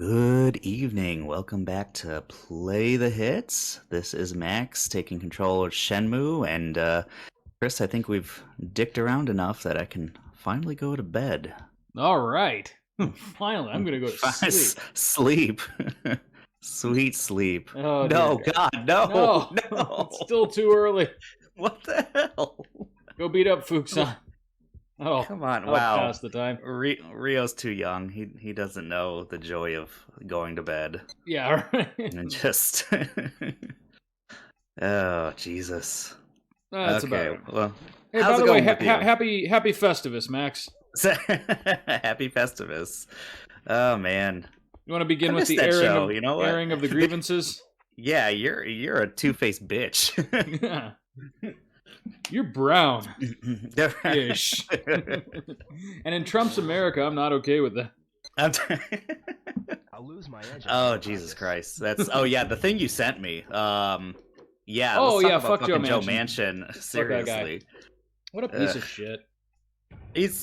Good evening. Welcome back to Play the Hits. This is Max taking control of Shenmue, and Chris, I think we've dicked around enough that I can finally go to bed. All right. Finally, I'm going to go to sleep. Sleep. Sweet sleep. Oh, No, dear God, no, No, no. it's still too early. What the hell? Go beat up Fukuhara. Oh, Come on, I'll wow. pass the time. Rio's too young. He doesn't know the joy of going to bed. Yeah, right. And just oh, Jesus. That's Okay, about it. well, Hey, how's by it the way, going with you? happy Festivus, Max. Happy Festivus. Oh man, You want to I begin with missed the that airing show. of You know what? airing of the grievances? Yeah, you're a two-faced bitch. Yeah. You're brown ish. And in Trump's America, I'm not okay with that. I'll lose my edge. Oh Jesus Christ! Yeah, the thing you sent me. Yeah. Oh, Let's talk yeah, about fuck Joe fucking Joe Manchin. Manchin. Fuck that guy. Seriously. What a piece of shit.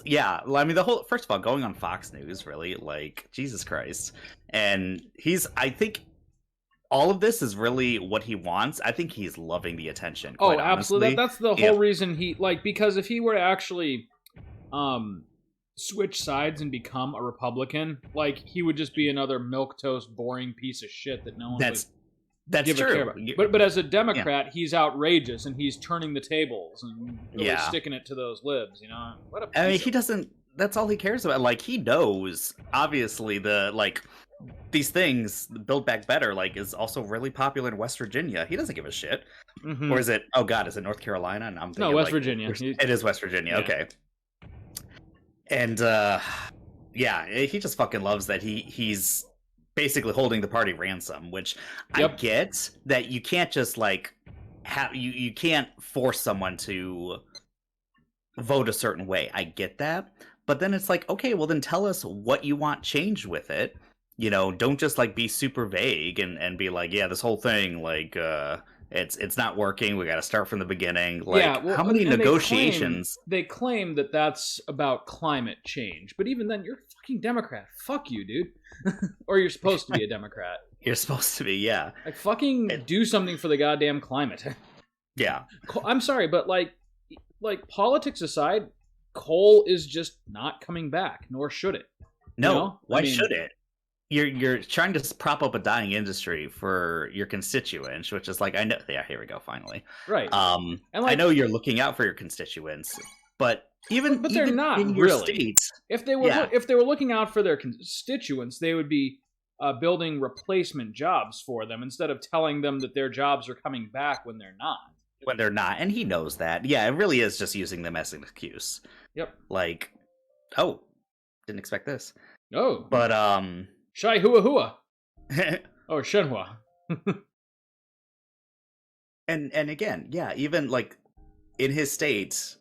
Well, I mean, first of all, going on Fox News, really, like, Jesus Christ. And I think all of this is really what he wants. I think he's loving the attention. Oh, Quite absolutely. honestly. That's the whole reason because if he were to actually switch sides and become a Republican, like, he would just be another milquetoast, boring piece of shit that no one That's give true. a care about. But as a Democrat, he's outrageous and he's turning the tables and really sticking it to those libs, you know? What a piece I mean, he doesn't. That's all he cares about. Like, he knows, obviously, these things, Build Back Better, like, is also really popular in West Virginia. He doesn't give a shit. Mm-hmm. Or is it? Oh God, is it North Carolina? And I'm thinking, no, West Virginia. It is West Virginia. Yeah. Okay. And yeah, he just fucking loves that he's basically holding the party ransom. Which I get that you can't just like you can't force someone to vote a certain way. I get that. But then it's like, okay, well then tell us what you want changed with it. You know, don't just like be super vague and be like, yeah, this whole thing, like, it's not working. We got to start from the beginning. Like, yeah, well, how many negotiations? They claim that that's about climate change, but even then, you're a fucking Democrat. Fuck you, dude. Or you're supposed to be a Democrat. You're supposed to be, yeah. Like, fucking do something for the goddamn climate. Yeah. I'm sorry, but like politics aside, coal is just not coming back, nor should it. No, you know? Why should it? You're trying to prop up a dying industry for your constituents, which is like, I know. Yeah, here we go. Finally, right. And like, I know you're looking out for your constituents, but they're not in your really. States. If they were looking out for their constituents, they would be building replacement jobs for them instead of telling them that their jobs are coming back when they're not. When they're not, and he knows that. Yeah, it really is just using them as an excuse. Yep. Like, oh, didn't expect this. Oh, but Shai Hua Hua. Oh, Shenhua. and again, yeah, even like in his state,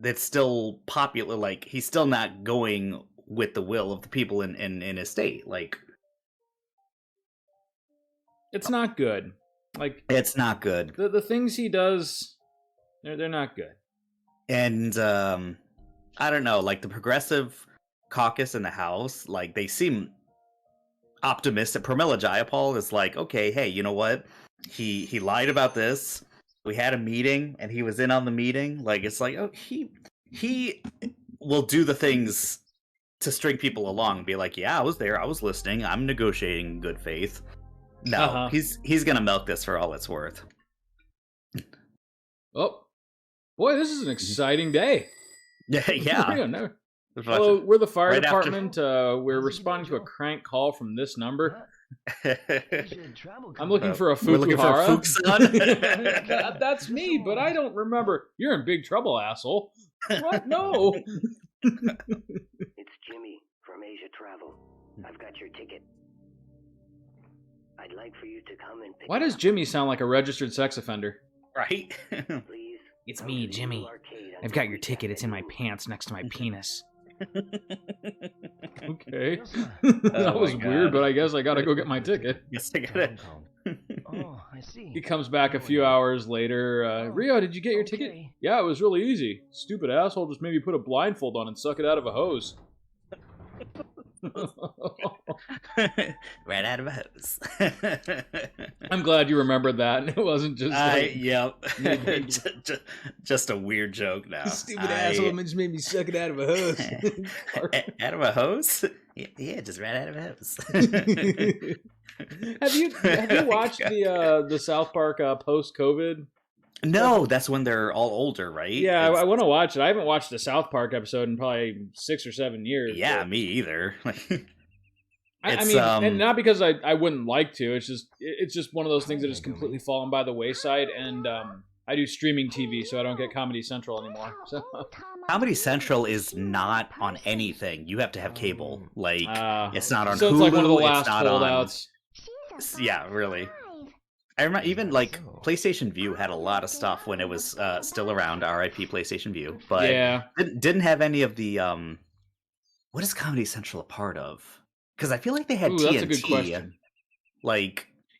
that's still popular. Like, he's still not going with the will of the people in his state. Like, it's not good. Like, it's not good. The things he does, they're not good. And I don't know, like the progressive caucus in the House, like they seem optimistic. Pramila Jayapal is like, okay, hey, you know what? He lied about this. We had a meeting, and he was in on the meeting. Like, it's like, oh, he will do the things to string people along and be like, yeah, I was there, I was listening, I'm negotiating in good faith. No, he's gonna milk this for all it's worth. Oh, boy, this is an exciting day. Yeah. Hello, we're the fire department. We're responding to a crank call from this number. I'm looking for a Fukuhara. We're looking for a Fukuhara. That's me, but I don't remember. You're in big trouble, asshole. What? No. It's Jimmy from Asia Travel. I've got your ticket. I'd like for you to come and pick. Why does Jimmy sound like a registered sex offender? Right? Please. It's me, Jimmy. I've got your ticket. It's in my pants next to my penis. Okay. That was weird, but I guess I gotta go get my ticket. Yes, I got it. Oh, I see. He comes back a few hours later. Rio, did you get your ticket? Yeah, it was really easy. Stupid asshole just made me put a blindfold on and suck it out of a hose. Right out of a hose. I'm glad you remembered that. And it wasn't just yep. Just a weird joke now. Stupid asshole just made me suck it out of a hose. Out of a hose? Yeah, just right out of a hose. Have you watched the South Park post-COVID? No, that's when they're all older, right? Yeah, I want to watch it. I haven't watched a South Park episode in probably 6 or 7 years. Yeah, me either. I mean, and not because I wouldn't like to. It's just one of those things that has completely fallen by the wayside. And I do streaming TV, so I don't get Comedy Central anymore. So. Comedy Central is not on anything. You have to have cable. It's not on Hulu. So it's like one of the last holdouts. Yeah, really. I remember even PlayStation View had a lot of stuff when it was still around. RIP PlayStation View, but didn't have any of the. What is Comedy Central a part of? Because I feel like they had TNT. That's a good question.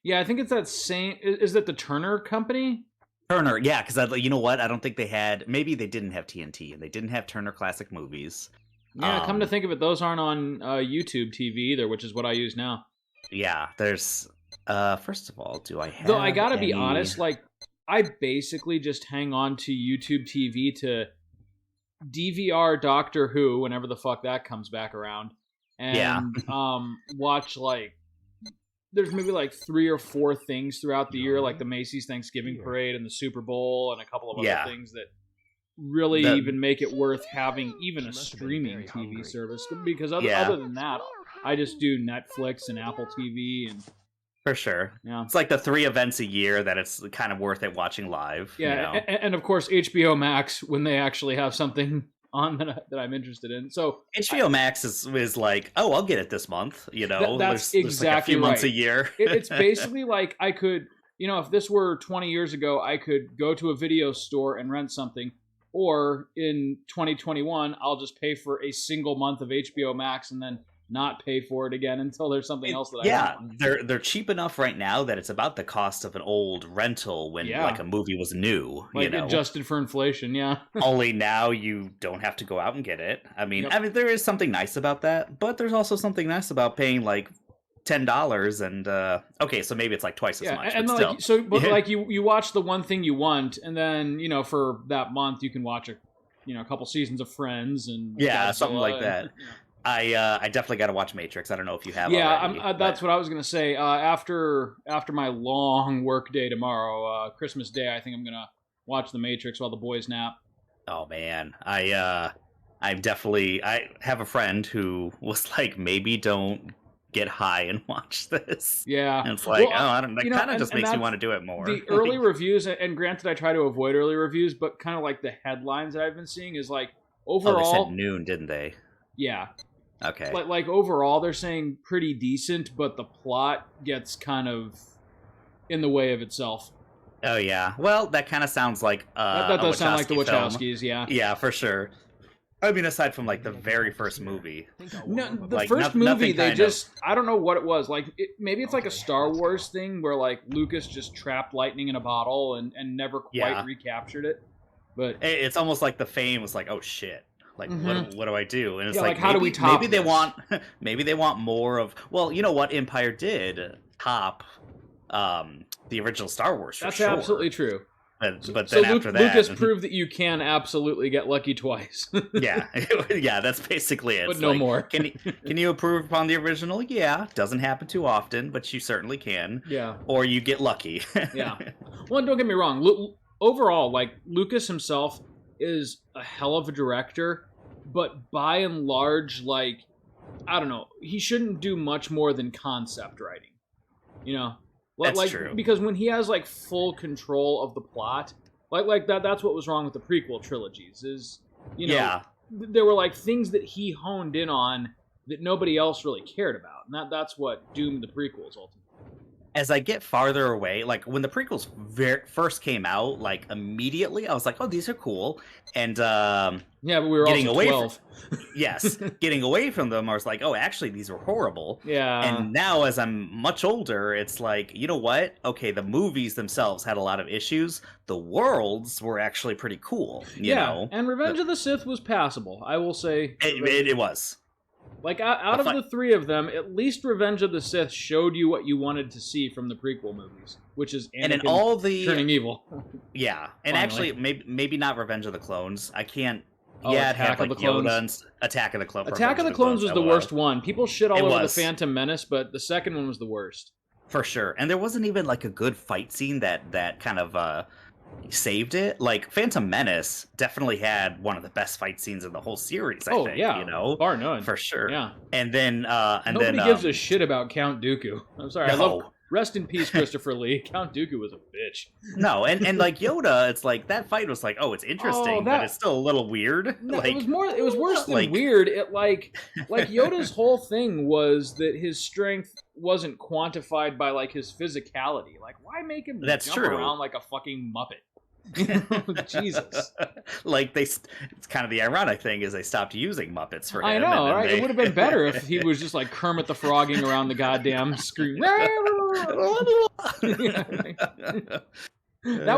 Yeah, I think it's that same. Is that the Turner company? Turner, yeah. Because you know what? I don't think they had. Maybe they didn't have TNT and they didn't have Turner Classic Movies. Yeah, come to think of it, those aren't on YouTube TV either, which is what I use now. Yeah, there's. First of all, do I have? Though I gotta be honest, I basically just hang on to YouTube TV to DVR Doctor Who whenever the fuck that comes back around, and watch there's maybe 3 or 4 things throughout the year, like the Macy's Thanksgiving Parade and the Super Bowl and a couple of other things that really even make it worth having even a streaming TV service. Because other than that, I just do Netflix and Apple TV and. For sure. Yeah. It's like the 3 events a year that it's kind of worth it watching live. Yeah, and of course HBO Max when they actually have something on that I'm interested in. So HBO Max is like, oh, I'll get it this month. That's there's exactly a few right. months a year. It's basically like I could, if this were 20 years ago, I could go to a video store and rent something. Or in 2021, I'll just pay for a single month of HBO Max and then not pay for it again until there's something else that I want. They're cheap enough right now that it's about the cost of an old rental when a movie was new. Adjusted for inflation, Only now you don't have to go out and get it. I mean, there is something nice about that, but there's also something nice about paying $10 and okay, so maybe it's twice as much. And but still. You watch the one thing you want, and then for that month you can watch a couple seasons of Friends and something like that. I definitely got to watch Matrix. I don't know if you have. already, that's what I was gonna say. After my long work day tomorrow, Christmas Day, I think I'm gonna watch The Matrix while the boys nap. Oh man, I have a friend who was like, maybe don't get high and watch this. Yeah, and it's like, I don't. That kind of just makes me want to do it more. The early reviews, and granted, I try to avoid early reviews, but kind of the headlines that I've been seeing is overall. Oh, they said noon, didn't they? Yeah. Okay. Overall, they're saying pretty decent, but the plot gets kind of in the way of itself. Oh yeah. Well, that kind of sounds like that does sound like the Wachowskis. Film. Yeah, for sure. I mean, aside from the very first movie. No, the first movie they just I don't know what it was. Maybe it's a Star Wars thing where Lucas just trapped lightning in a bottle and never quite recaptured it. But it's almost like the fame was oh shit. What do I do? And it's how do we top maybe this? Maybe they want more of. Well, you know what? Empire did top the original Star Wars. That's absolutely true. But then after that, Lucas proved that you can absolutely get lucky twice. yeah, that's basically it. But no more. Can you improve upon the original? Yeah, doesn't happen too often, but you certainly can. Yeah. Or you get lucky. Yeah. Well, don't get me wrong. Overall, Lucas himself is a hell of a director, but by and large, I don't know, he shouldn't do much more than concept writing. That's true. Because when he has full control of the plot, that's what was wrong with the prequel trilogies. There were things that he honed in on that nobody else really cared about, and that's what doomed the prequels ultimately. As I get farther away, when the prequels first came out, immediately I was like, "Oh, these are cool," and but we were getting also 12. Yes, getting away from them, I was like, "Oh, actually, these were horrible." Yeah. And now, as I'm much older, it's you know what? Okay, the movies themselves had a lot of issues. The worlds were actually pretty cool. You know? And Revenge of the Sith was passable, I will say. It was. Like, out of the three of them, at least Revenge of the Sith showed you what you wanted to see from the prequel movies, which is Anakin and in all the turning evil. Yeah, and actually, maybe not Revenge of the Clones. I can't. Oh, yeah, Attack it had of like the Clones. Yoda and Attack of the Clones. Attack of the Clones was the worst one. People shit all over the Phantom Menace, but the second one was the worst. For sure. And there wasn't even like a good fight scene that kind of saved it. Like Phantom Menace definitely had one of the best fight scenes in the whole series, I think. Yeah, you know? bar none. For sure. Yeah. And then nobody gives a shit about Count Dooku. I'm sorry, no. I love rest in peace, Christopher Lee. Count Dooku was a bitch. No, and like Yoda, it's like that fight was like, oh, it's interesting, but it's still a little weird. No, like, it was worse than weird. It like Yoda's whole thing was that his strength wasn't quantified by like his physicality. Like, why make him jump around like a fucking Muppet? Jesus. Like it's kind of the ironic thing is they stopped using Muppets for him. I know, right? It would have been better if he was just like Kermit the Frogging around the goddamn screen. That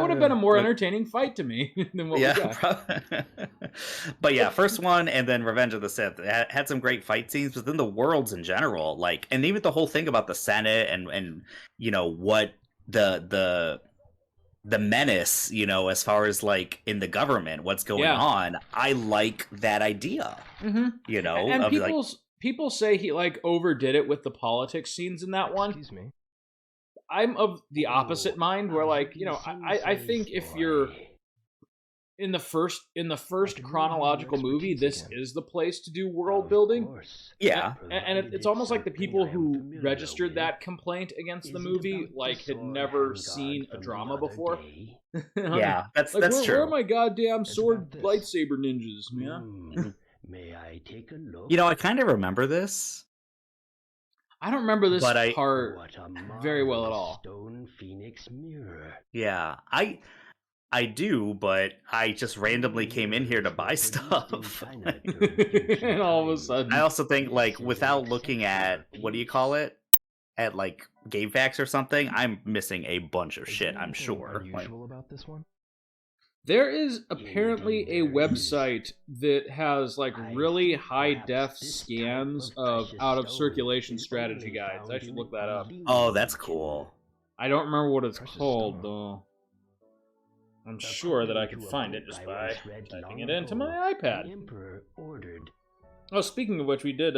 would have been a more entertaining fight to me than what we got. But yeah, first one and then Revenge of the Sith had some great fight scenes, but then the worlds in general, like, and even the whole thing about the Senate and you know what the menace, you know, as far as like in the government, what's going on. I like that idea. Mm-hmm. You know, and people say he like overdid it with the politics scenes in that one. Excuse me. I'm of the opposite mind, where like, you know, I think if you're in the first chronological movie, this is the place to do world building. Yeah, and it's almost like the people who registered that complaint against the movie like had never seen a drama before. Yeah, that's true. Where are my goddamn sword lightsaber ninjas, man? May I take a look? You know, I kind of remember this. I don't remember this part very well at all. Stone Phoenix mirror. Yeah, I do, but I just randomly came in here to buy stuff. And all of a sudden, I also think like without looking at what do you call it, at like GameFAQs or something, I'm missing a bunch of shit. I'm sure. Unusual about this one? There is apparently a website that has like really high def scans of out of circulation strategy guides. I should look that up. Oh, that's cool. I don't remember what it's called though. I'm sure that I could find it just by typing it into my iPad. Oh, speaking of which, we did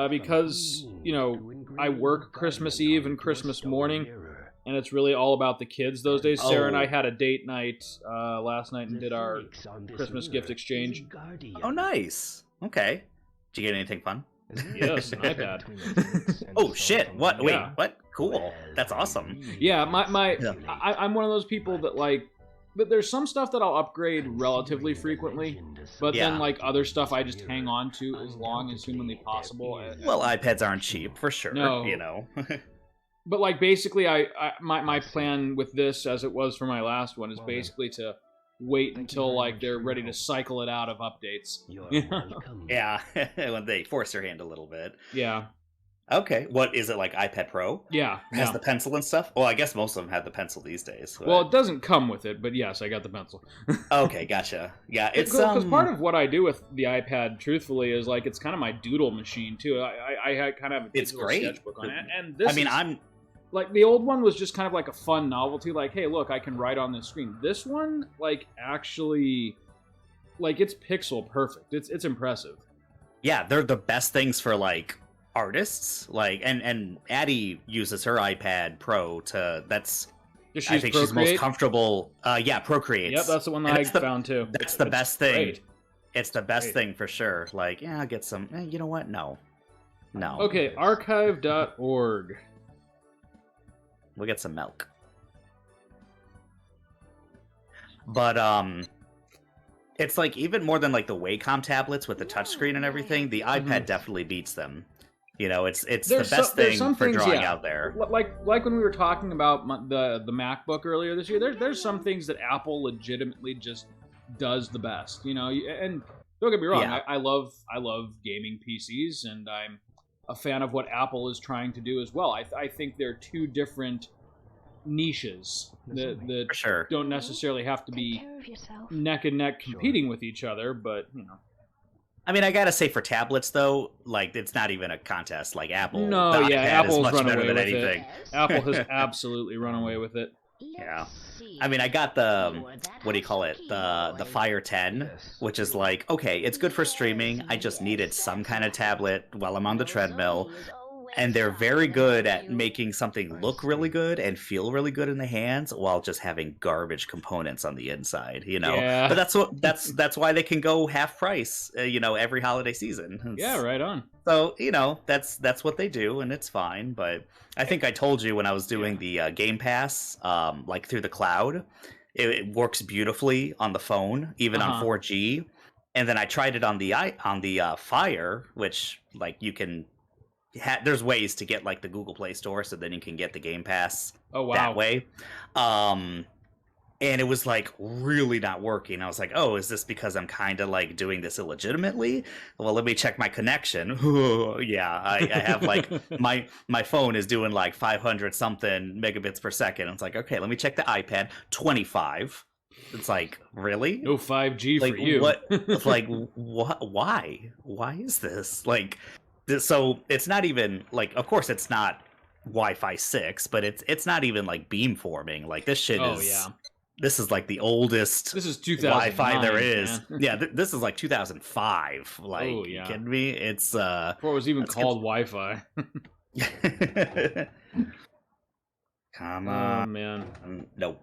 because you know I work Christmas Eve and Christmas morning. And it's really all about the kids those days. Sarah and I had a date night last night and did our Christmas gift exchange. Oh, nice. Okay. Did you get anything fun? Yes, an iPad. Oh, shit. What? Wait, what? Cool. That's awesome. Yeah, I'm one of those people that like, but there's some stuff that I'll upgrade relatively frequently, but then like other stuff I just hang on to as long as humanly possible. Well, iPads aren't cheap, for sure. No. You know. But like basically, my plan with this, as it was for my last one, is basically to wait until like they're ready to cycle it out of updates. Yeah, when they force their hand a little bit. Yeah. Okay, what is it like? iPad Pro? Yeah, has the pencil and stuff. Well, I guess most of them have the pencil these days. But... Well, it doesn't come with it, but yes, I got the pencil. Okay, gotcha. Yeah, it's because part of what I do with the iPad, truthfully, is like it's kind of my doodle machine too. I kind of have a digital sketchbook on it, and this. I mean, I'm. Like, the old one was just kind of like a fun novelty, like, hey, look, I can write on this screen. This one, like, actually, like, it's pixel perfect. It's impressive. Yeah, they're the best things for, like, artists. Like, and Addie uses her iPad Pro to, that's, I think she's most comfortable. Yeah, Procreate. Yep, that's the one that I found, too. That's the best thing. Great. It's the best thing, for sure. Like, yeah, I'll get some, you know what? No. Okay, archive.org. We'll get some milk. But it's like even more than like the Wacom tablets with the touchscreen and everything, the iPad definitely beats them. You know, it's the best thing for drawing out there. Like when we were talking about the MacBook earlier this year, there's some things that Apple legitimately just does the best. You know, and don't get me wrong, I love gaming PCs, and I'm a fan of what Apple is trying to do as well. I think they're two different niches that sure don't necessarily have to be neck and neck competing with each other, but you know. I mean, I gotta say for tablets though, like it's not even a contest. Like Apple, No, the yeah, iPad Apple's is much run better away than with anything. it. Apple has absolutely run away with it. Yeah. I mean, I got the, what do you call it? The Fire 10, which is like, okay, it's good for streaming. I just needed some kind of tablet while I'm on the treadmill. And they're very good at making something look really good and feel really good in the hands while just having garbage components on the inside, you know. Yeah. But that's why they can go half price, you know, every holiday season. Yeah, right on. So, you know, that's what they do, and it's fine. But I think I told you when I was doing the Game Pass, like through the cloud, it works beautifully on the phone, even on 4G. And then I tried it on the Fire, which like you can. There's ways to get like the Google Play Store, so then you can get the Game Pass that way. And it was like really not working. I was like, oh, is this because I'm kind of like doing this illegitimately? Well, let me check my connection. Yeah, I have like my phone is doing like 500 something megabits per second. It's like, okay, let me check the iPad. 25. It's like, really? No 5G like, for you. What? Like, what? Why? Why is this like? So it's not even like, of course, it's not Wi-Fi 6, but it's not even like beamforming. Like this shit this is like the oldest. This is 2009 Wi-Fi there is. Man. Yeah, this is like 2005. Like, you kidding me? It's before it was even called Wi-Fi. Come on, oh, man. Nope.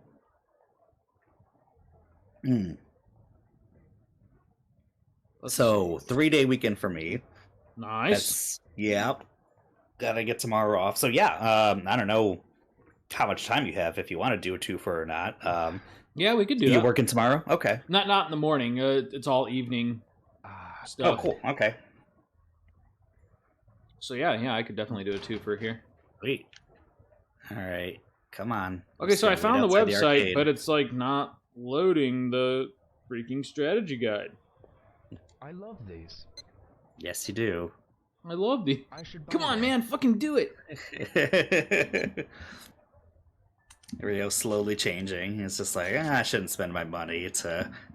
So 3-day weekend for me. Nice. Yep. Gotta get tomorrow off. So yeah, I don't know how much time you have if you want to do a twofer or not. Yeah, we could do that. You working tomorrow? Okay. Not in the morning. It's all evening stuff. Oh, cool. Okay. So yeah, I could definitely do a twofer here. Sweet. All right. Come on. Okay, so I found the website, but it's like not loading the freaking strategy guide. I love these. Yes, you do. I love these. Come on, man, fucking do it. Here we go, slowly changing. It's just like, I shouldn't spend my money.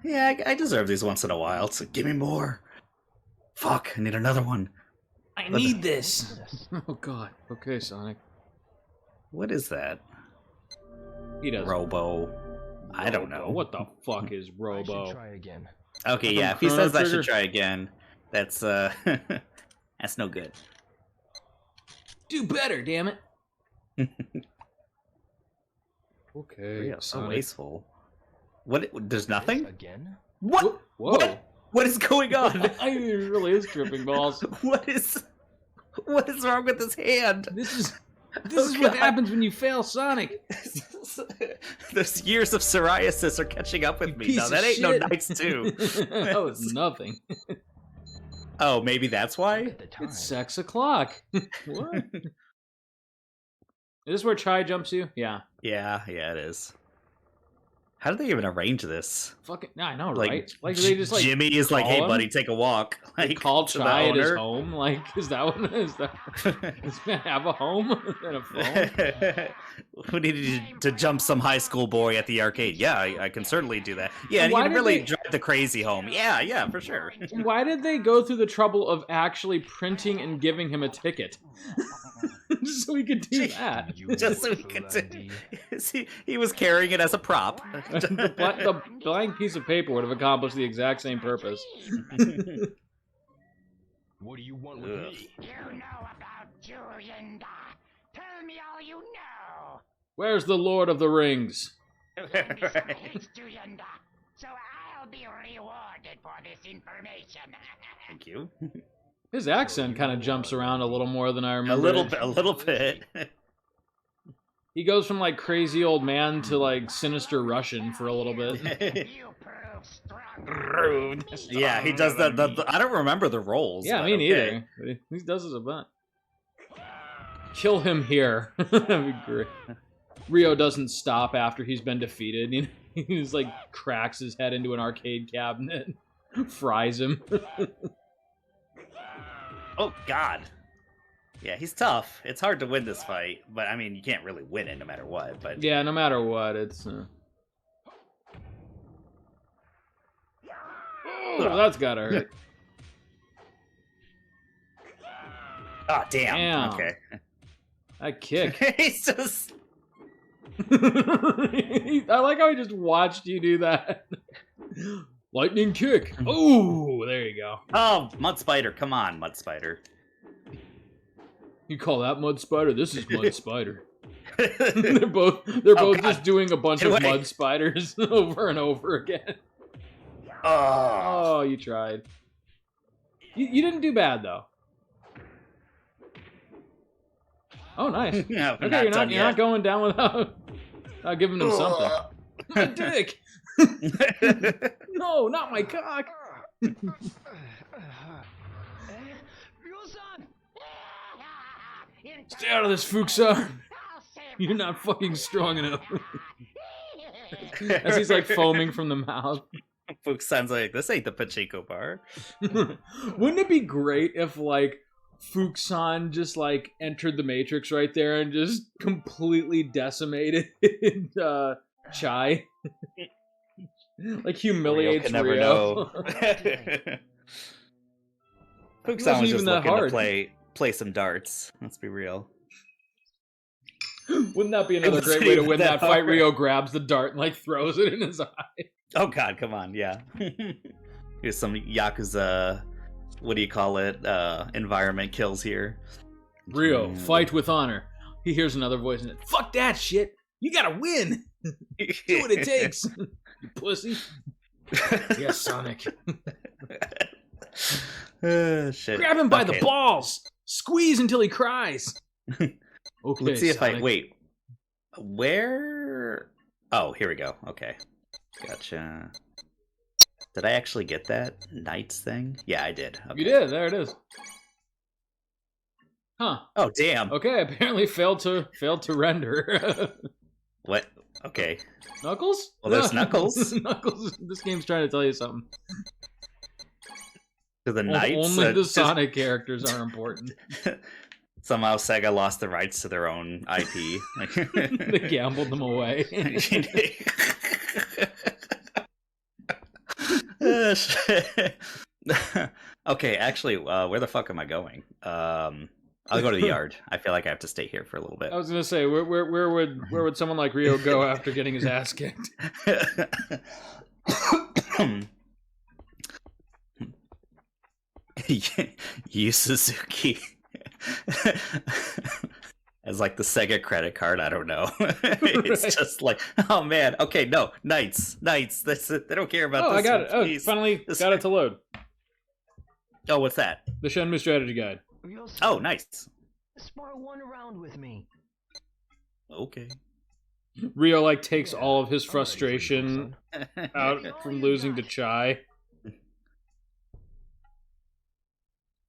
I deserve these once in a while. So give me more. Fuck, I need another one. I need this. Oh god. Okay, Sonic. What is that? He does. Robo. I don't know. What the fuck is Robo? I should try again. Okay, yeah, if he says I should try again, that's that's no good. Do better, damn it. Okay. So wasteful. What? There's nothing? Again? What? Whoa. What is going on? It really is tripping balls. What is wrong with his hand? This is what happens when you fail Sonic. Those years of psoriasis are catching up with me. No, that ain't no Knights 2. Oh, it's nothing. Oh, maybe that's why? It's 6 o'clock. What? Is this where Chai jumps you? Yeah. Yeah, it is. How do they even arrange this? Fucking, I know, like, right? Like they just like Jimmy is like, "Hey, him? buddy, take a walk." Like, they call to Chai the at his owner. home. Like, is that what is that? Does this man have a home and a phone? We needed to jump some high school boy at the arcade. Yeah, I can certainly do that. Yeah, and you can really drive the crazy home. Yeah, for sure. Why did they go through the trouble of actually printing and giving him a ticket? Just so he could do that. Just so he could do. He was carrying it as a prop. The blank piece of paper would have accomplished the exact same purpose. What do you want with me? You know about Julian. Tell me all you know. Where's the Lord of the Rings? Hates Julian, so I'll be rewarded for this information. Thank you. His accent kind of jumps around a little more than I remember. A little bit. He goes from like crazy old man to like sinister Russian for a little bit. You prove strong. Rude. Yeah, he does that. I don't remember the roles. Yeah, me neither. But he does this a bunch. Kill him here. That'd be great. Rio doesn't stop after he's been defeated. You know, he just like cracks his head into an arcade cabinet, fries him. Oh God. Yeah, he's tough. It's hard to win this fight, but I mean, you can't really win it no matter what. But yeah, no matter what, it's. Oh, that's gotta hurt. Oh, damn. Damn. Okay. That kick. He's just... I like how he just watched you do that. Lightning kick. Oh, there you go. Oh, Mud Spider. Come on, Mud Spider. You call that Mud Spider? This is Mud Spider. they're both just doing a bunch of mud spiders over and over again. Oh, you tried. You didn't do bad though. Oh, nice. Yeah, okay, you're not going down without giving him something. My dick. No, not my cock. Stay out of this, Fukuhara. You're not fucking strong enough. As he's like foaming from the mouth. Fukuhara's like, this ain't the pachinko bar. Wouldn't it be great if like Fukuhara just like entered the Matrix right there and just completely decimated Chai? Like humiliates Rio. Rio. Fukuhara was just even that looking hard. to play some darts. Let's be real. Wouldn't that be another It great wasn't way to even win that that fight? hard. Rio grabs the dart and like throws it in his eye. Oh god, come on, yeah. Here's some Yakuza, what do you call it, environment kills here. Rio, fight with honor. He hears another voice in it. Fuck that shit! You gotta win! Do what it takes! You pussy. Yes, Sonic. Shit. Grab him by the balls! Squeeze until he cries! Okay, Let's see if Sonic. wait. Where? Oh, here we go. Okay. Gotcha. Did I actually get that Knights thing? Yeah, I did. Okay. You did, there it is. Huh. Oh, damn. Okay, apparently failed to render. What? Okay. Knuckles? Well, there's Knuckles. Knuckles. This game's trying to tell you something. To the Knights. Only the Sonic characters are important. Somehow Sega lost the rights to their own IP. They gambled them away. Okay, actually, where the fuck am I going? I'll go to the yard. I feel like I have to stay here for a little bit. I was gonna say, where would someone like Rio go after getting his ass kicked? Yu Suzuki as like the Sega credit card. I don't know. It's Right. just like, oh man. Okay, no, Knights. That's it. They don't care about. Oh, this I got one, it. Oh, please. finally This- got it to load. Oh, what's that? The Shenmue strategy guide. Oh, nice. Spar one around with me. Okay. Rio like takes all of his frustration out from losing to Chai.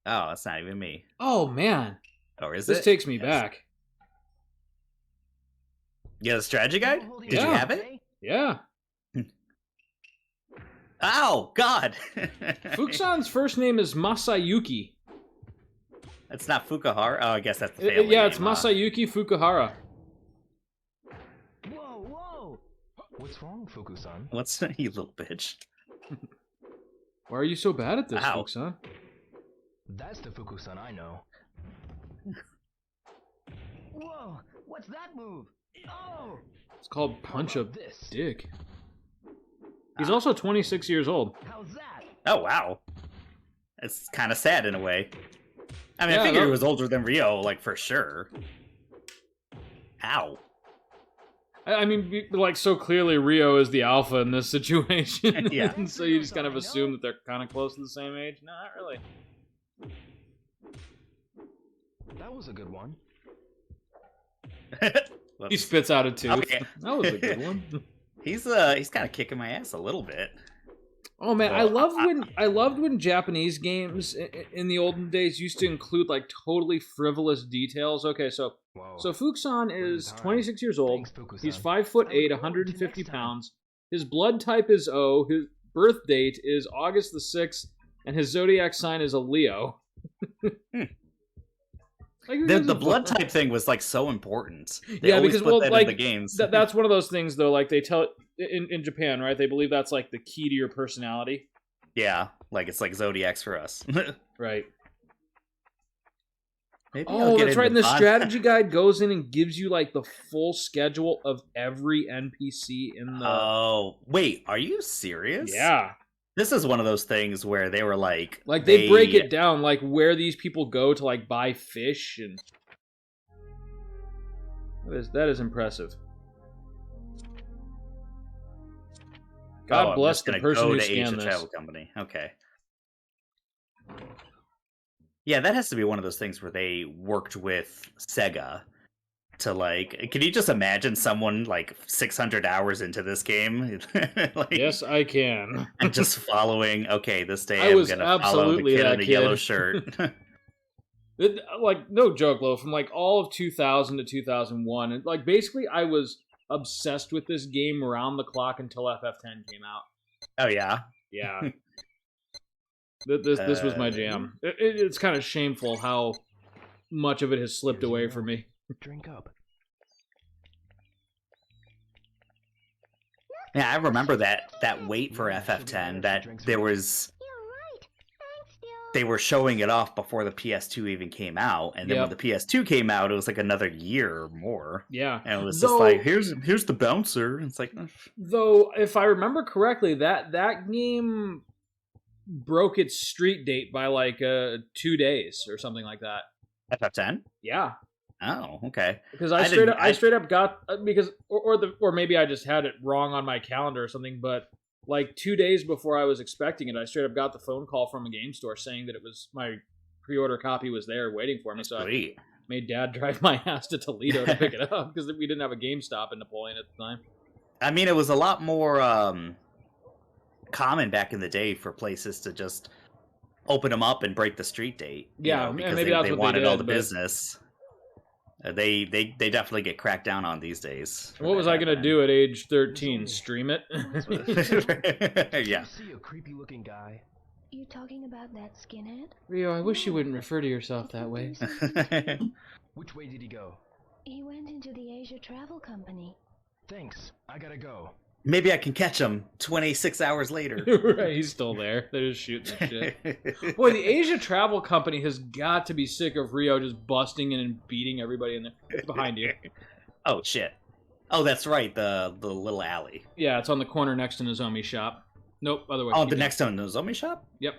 Oh, that's not even me. Oh man, Or is this it? takes me back. You got a strategy guide? Did you Yeah. have it? Yeah. Ow, God! Fukuhara's first name is Masayuki. That's not Fukuhara. Oh, I guess that's the family Yeah, it's name, huh? Masayuki Fukuhara. Whoa, whoa! What's wrong, Fuku-san? What's you little bitch? Why are you so bad at this, Ow. Fukuhara? That's the Fuku-san I know. Whoa! What's that move? Oh! It's called Punch a This. Dick. He's also 26 years old. How's that? Oh, wow. It's kind of sad in a way. I mean, I Yeah, figured no- he was older than Rio, like, for sure. Ow. I mean, like, so clearly Rio is the alpha in this situation. Yeah. And so you just kind of assume that they're kind of close to the same age. No, not really. That was a good one. He Whoops. spits out a tooth. Okay. That was a good one. He's kind of kicking my ass a little bit. Oh man, I Well, loved when Japanese games in the olden days used to include like totally frivolous details. Okay, so Whoa. Fukuhara is Time. 26 years old. Thanks, Fuku-san. He's 5'8", 150 pounds. His blood type is O. His birth date is August the 6th, and his zodiac sign is a Leo. Like, who gives The a blood fuck? type thing was, like, so important. They Yeah, always because, put well, that like, in the games. That's one of those things, though. Like they tell in Japan, right? They believe that's like the key to your personality, Yeah, like, it's like Zodiacs for us. right? Maybe Oh, that's right. And the strategy guide goes in and gives you like the full schedule of every NPC in the. Oh, wait, are you serious? Yeah. This is one of those things where they were like they break it down, like where these people go to like buy fish, and that is impressive. God bless the person who scanned this. Travel Company. Okay. Yeah, that has to be one of those things where they worked with Sega to like. Can you just imagine someone like 600 hours into this game? Like, yes, I can. And just following. Okay, this day I'm gonna follow the kid in the yellow shirt. Like, no joke, though. From like all of 2000 to 2001, and like basically, I was obsessed with this game around the clock until FF10 came out. Oh yeah, yeah. This was my jam. It's kind of shameful how much of it has slipped away from me. Drink up. Yeah, I remember that wait for FF10. That there was. They were showing it off before the PS2 even came out, and then when the PS2 came out, it was like another year or more. Yeah, and it was just like, here's the bouncer. And it's like, though, if I remember correctly, that game broke its street date by like 2 days or something like that. FF10? Yeah. Oh, okay. Because I straight up got because or maybe I just had it wrong on my calendar or something, but. Like 2 days before I was expecting it, I straight up got the phone call from a game store saying that it was my pre-order copy was there waiting for me. So I made Dad drive my ass to Toledo to pick it up because we didn't have a GameStop in Napoleon at the time. I mean, it was a lot more common back in the day for places to just open them up and break the street date. Yeah, because maybe that's they what wanted they did, all the business. They definitely get cracked down on these days. What was I gonna do at age 13? Stream it? Yeah. You see a creepy looking guy? You talking about that skinhead? Rio, I wish you wouldn't refer to yourself that way. Which way did he go? He went into the Asia Travel Company. Thanks. I gotta go. Maybe I can catch him 26 hours later. Right, he's still there. They're just shooting the shit. Boy, the Asia Travel Company has got to be sick of Rio just busting in and beating everybody in there. It's behind you. Oh, shit. Oh, that's right, the little alley. Yeah, it's on the corner next to Nozomi's shop. Nope, other way. Oh, the next to Nozomi's shop? Yep.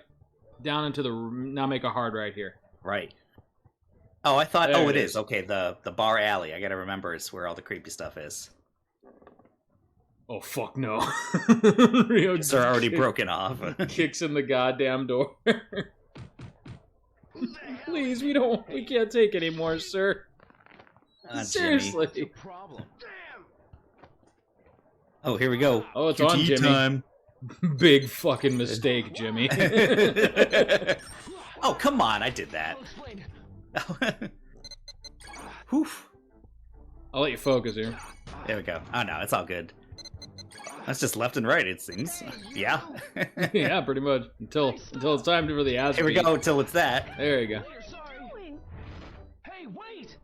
Down into the... Now make a hard right here. Right. Oh, I thought... There it is. Okay, the bar alley. I gotta remember it's where all the creepy stuff is. Oh, fuck no. Rio are already broken off. Kicks in the goddamn door. Please, we can't take any more, sir. Seriously. Jimmy. Problem. Oh, here we go. Oh, it's on, Jimmy. Time. Big fucking mistake, Jimmy. Oh, come on, I did that. Woof. I'll let you focus here. There we go. Oh, no, it's all good. That's just left and right, it seems. Yeah. Yeah, pretty much. Until it's time for the ads. Here we go, until it's that. There you go. Hey, wait!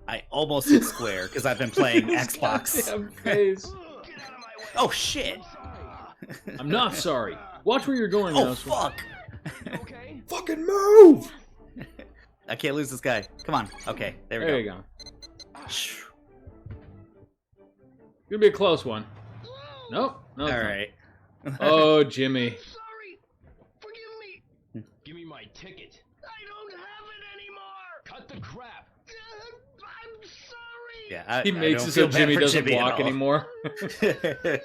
I almost hit square, because I've been playing Xbox. Goddamn face. Oh, shit! I'm not sorry. Watch where you're going, Oh, fuck! Okay. Fucking move! I can't lose this guy. Come on. Okay, there we go. There you go. Gonna be a close one. Nope. No. All right. Oh, Jimmy. Sorry. Forgive me. Give me my ticket. I don't have it anymore. Cut the crap. I'm sorry. Yeah, He makes it so Jimmy doesn't walk anymore. There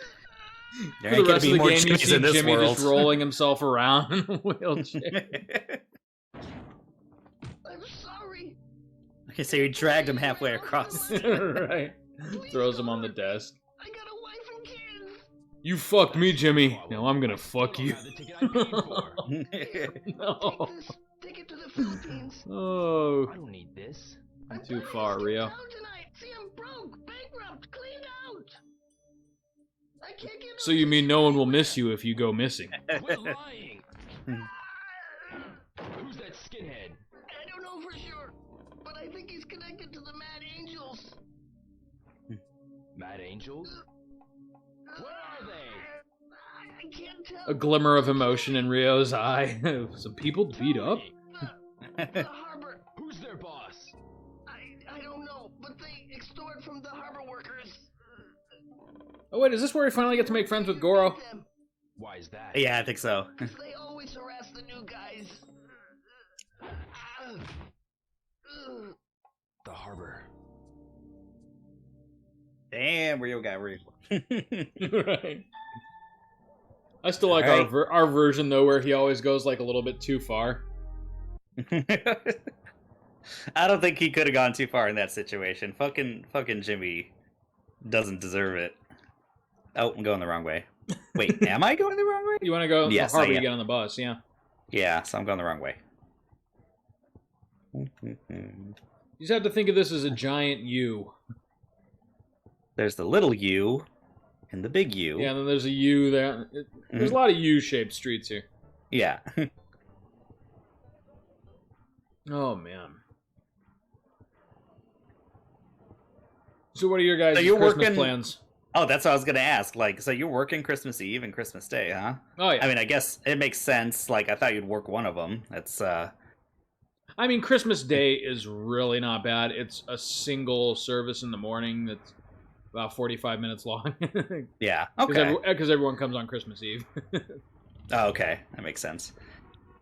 For the ain't gonna rest be of the more game, you Jimmys see in this Jimmy world. just rolling himself around in a wheelchair. I'm sorry. Okay, so you dragged him halfway across. Right. Throws him on the desk. I got a wife and kids. You fucked me, Jimmy. Now I'm gonna fuck you. The ticket I paid for. No. Take this. Take it to the Philippines. Oh, I don't need this. I'm too far, Rio. Town tonight. See, I'm broke, bankrupt, cleaned out. I can't get. So you mean no one will miss you if you go missing? Quit lying. Who's that skinhead? I don't know for sure, but I think he's connected to the Mad Angels. Mad Angels? Where are they? I can't tell. A glimmer of emotion in Rio's eye. Some people to beat up? The harbor. Who's their boss? Oh wait, is this where we finally get to make friends with Goro? Why is that? Yeah, I think so. They always harass the new guys. The harbor. Damn, Rio got real. Right. I still like Right. our version though, where he always goes like a little bit too far. I don't think he could have gone too far in that situation. Fucking Jimmy doesn't deserve it. Oh, I'm going the wrong way. Wait, am I going the wrong way? You want to go to Yes, the harbor I to am. get on the bus? Yeah. Yeah, so I'm going the wrong way. You just have to think of this as a giant U. There's the little U and the big U. Yeah, and then there's a U there. There's a lot of U-shaped streets here. Yeah. Oh man. So what are your guys' So you're Christmas working- plans? Oh, that's what I was gonna ask. Like, so you're working Christmas Eve and Christmas Day, huh? Oh yeah. I mean, I guess it makes sense. Like, I thought you'd work one of them. That's I mean, Christmas Day is really not bad. It's a single service in the morning that's about 45 minutes long. yeah. Okay. Because everyone comes on Christmas Eve. Oh, okay, that makes sense.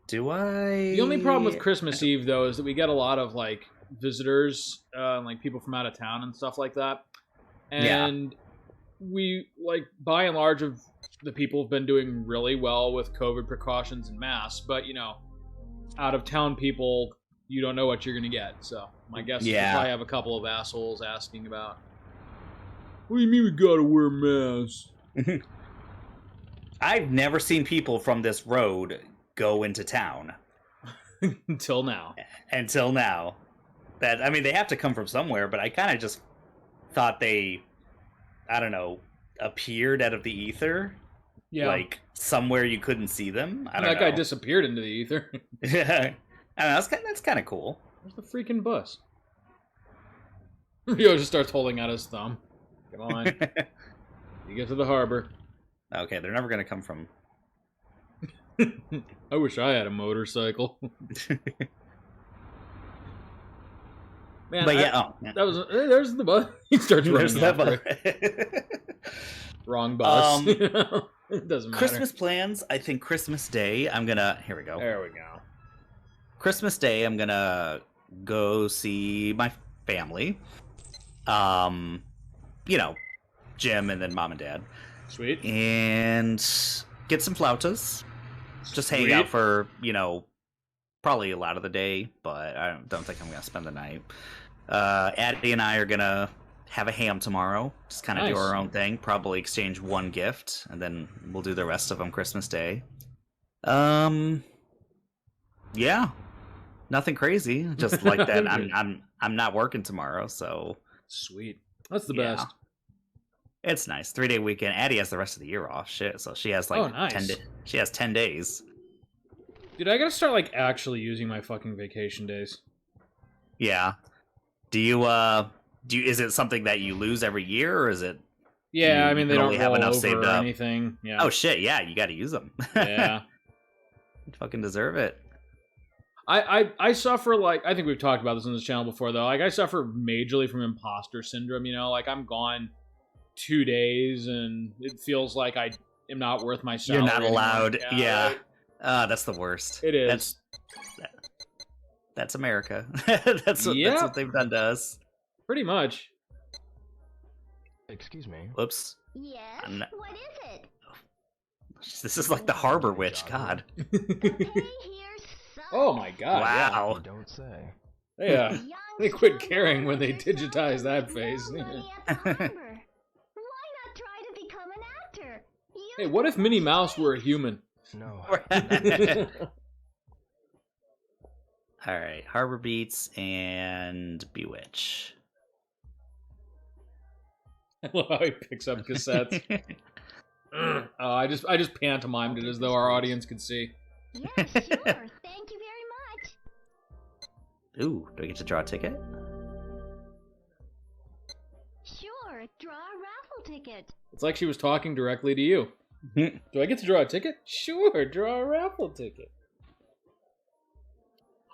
Do I? The only problem with Christmas Eve, though, is that we get a lot of, like, visitors, like people from out of town and stuff like that. And we, like, by and large, of the people have been doing really well with COVID precautions and masks. But, you know, out of town people, you don't know what you're going to get. So my guess is we'll probably have a couple of assholes asking about, what do you mean we got to wear masks? I've never seen people from this road go into town Until now. until now. That I mean, they have to come from somewhere, but I kind of just thought they, I don't know, appeared out of the ether. Yeah. Like somewhere you couldn't see them. I don't that know. guy disappeared into the ether. Yeah, I don't know. That's kind of cool. Where's the freaking bus? Rio just starts holding out his thumb. Come on. You get to the harbor. Okay, they're never gonna come from. I wish I had a motorcycle. Man, But yeah, that was there's the bus. He starts there's running that. after it. Wrong bus. It doesn't matter. Christmas plans. I think Christmas Day. I'm gonna. Here we go. There we go. Christmas Day. I'm gonna go see my family. You know, Jim and then mom and dad. Sweet. And get some flautas. Just hang Sweet. out for, you know, probably a lot of the day, but I don't think I'm going to spend the night. Addie and I are going to have a ham tomorrow. Just kind of do Nice. our own thing. Probably exchange one gift, and then we'll do the rest of them Christmas Day. Yeah. Nothing crazy. Just like that. I'm not working tomorrow, so Sweet. That's the Yeah. best. it's nice. 3-day weekend. Addie has the rest of the year off. Shit. So she has like Oh, nice. 10 she has 10 days. Dude, I gotta start like actually using my fucking vacation days. Yeah. Do you is it something that you lose every year, or is it Yeah, You I mean they can don't only have roll enough over saved or up. anything. Yeah. Oh shit, yeah, you got to use them. Yeah. You fucking deserve it. I suffer, like, I think we've talked about this on this channel before, though. Like, I suffer majorly from imposter syndrome, you know? Like, I'm gone 2 days, and it feels like I am not worth my salary You're not anymore. allowed. Yeah. right? That's the worst. It is. That's America. That's what they've done to us. Pretty much. Excuse me. Whoops. Yes? I'm not- What is it? This is like the Harbor Witch. God. The pay here sucks. Oh my god, Wow. You don't say. yeah. Young, They quit strong caring when they boys are digitized that with face. nobody at the harbor. Why not try to become an actor? Hey, what if Minnie Mouse were a human? No. All right, Harbor Beats and Bewitch. I love how he picks up cassettes. I just pantomimed it as though our audience could see. Yes, sure. Thank you very much. Ooh, do I get to draw a ticket? Sure, draw a raffle ticket. It's like she was talking directly to you. Do I get to draw a ticket? Sure, draw a raffle ticket.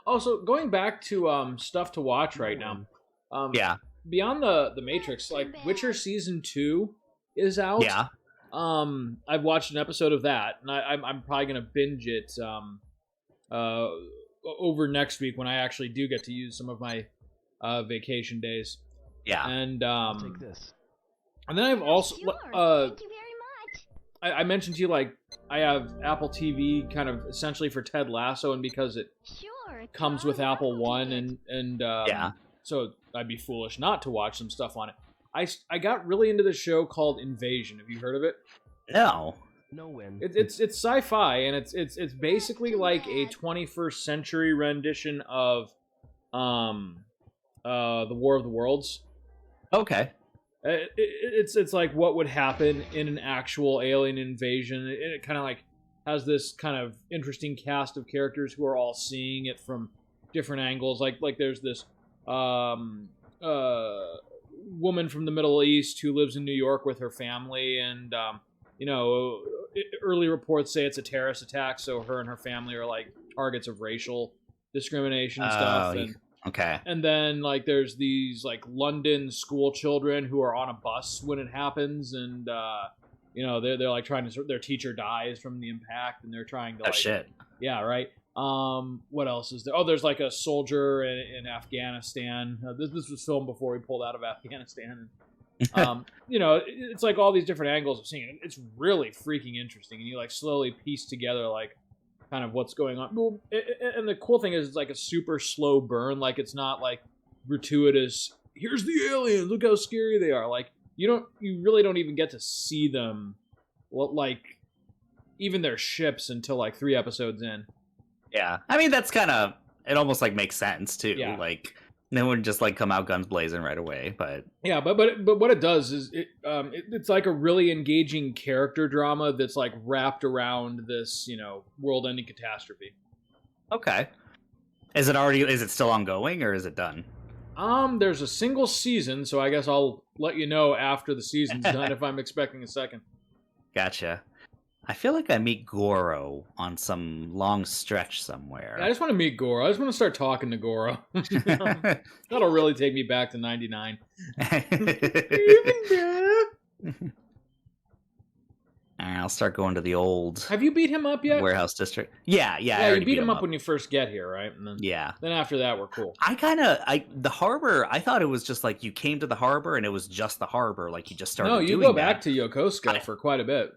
Also, going back to stuff to watch right now. Yeah. Beyond the Matrix, like Witcher Season 2 is out. Yeah. I've watched an episode of that, and I'm probably gonna binge it over next week when I actually do get to use some of my vacation days. Yeah. And I'll take this. and then I've also Sure. Thank you very much. I mentioned to you, like, I have Apple TV kind of essentially for Ted Lasso, and because it Sure. comes with Apple One, and Yeah. so I'd be foolish not to watch some stuff on it. I got really into this show called Invasion. Have you heard of it? No. No win. It's sci-fi, and it's basically like a 21st century rendition of the War of the Worlds. Okay. It's like what would happen in an actual alien invasion. It kind of like has this kind of interesting cast of characters who are all seeing it from different angles. Like there's this woman from the Middle East who lives in New York with her family, and early reports say it's a terrorist attack, so her and her family are like targets of racial discrimination and stuff. Okay. And then like there's these like London school children who are on a bus when it happens, and they're like trying to, their teacher dies from the impact, and they're trying to Oh shit. yeah, right. What else is there? Oh, there's like a soldier in Afghanistan. This was filmed before we pulled out of Afghanistan. It's like all these different angles of seeing it. It's really freaking interesting, and you like slowly piece together like kind of what's going on. Well, and the cool thing is it's like a super slow burn. Like it's not like gratuitous. Here's the aliens. Look how scary they are. Like you really don't even get to see them, like even their ships until like 3 episodes in. Yeah. I mean, that's kind of, it almost like makes sense too. Yeah. Like they wouldn't just like come out guns blazing right away, but yeah, but what it does is it's like a really engaging character drama that's like wrapped around this world-ending catastrophe. okay. Is it still ongoing or is it done? There's a single season, so I guess I'll let you know after the season's done if I'm expecting a second. Gotcha. I feel like I meet Goro on some long stretch somewhere. I just want to meet Goro. I just want to start talking to Goro. That'll really take me back to 99. I'll start going to the old Have you beat him up yet? warehouse district. Yeah. I Yeah, already you beat him up when you first get here, right? And then, Yeah. Then after that, we're cool. The harbor, I thought it was just like you came to the harbor and it was just the harbor, like you just started No, you doing go that. back to Yokosuka for quite a bit.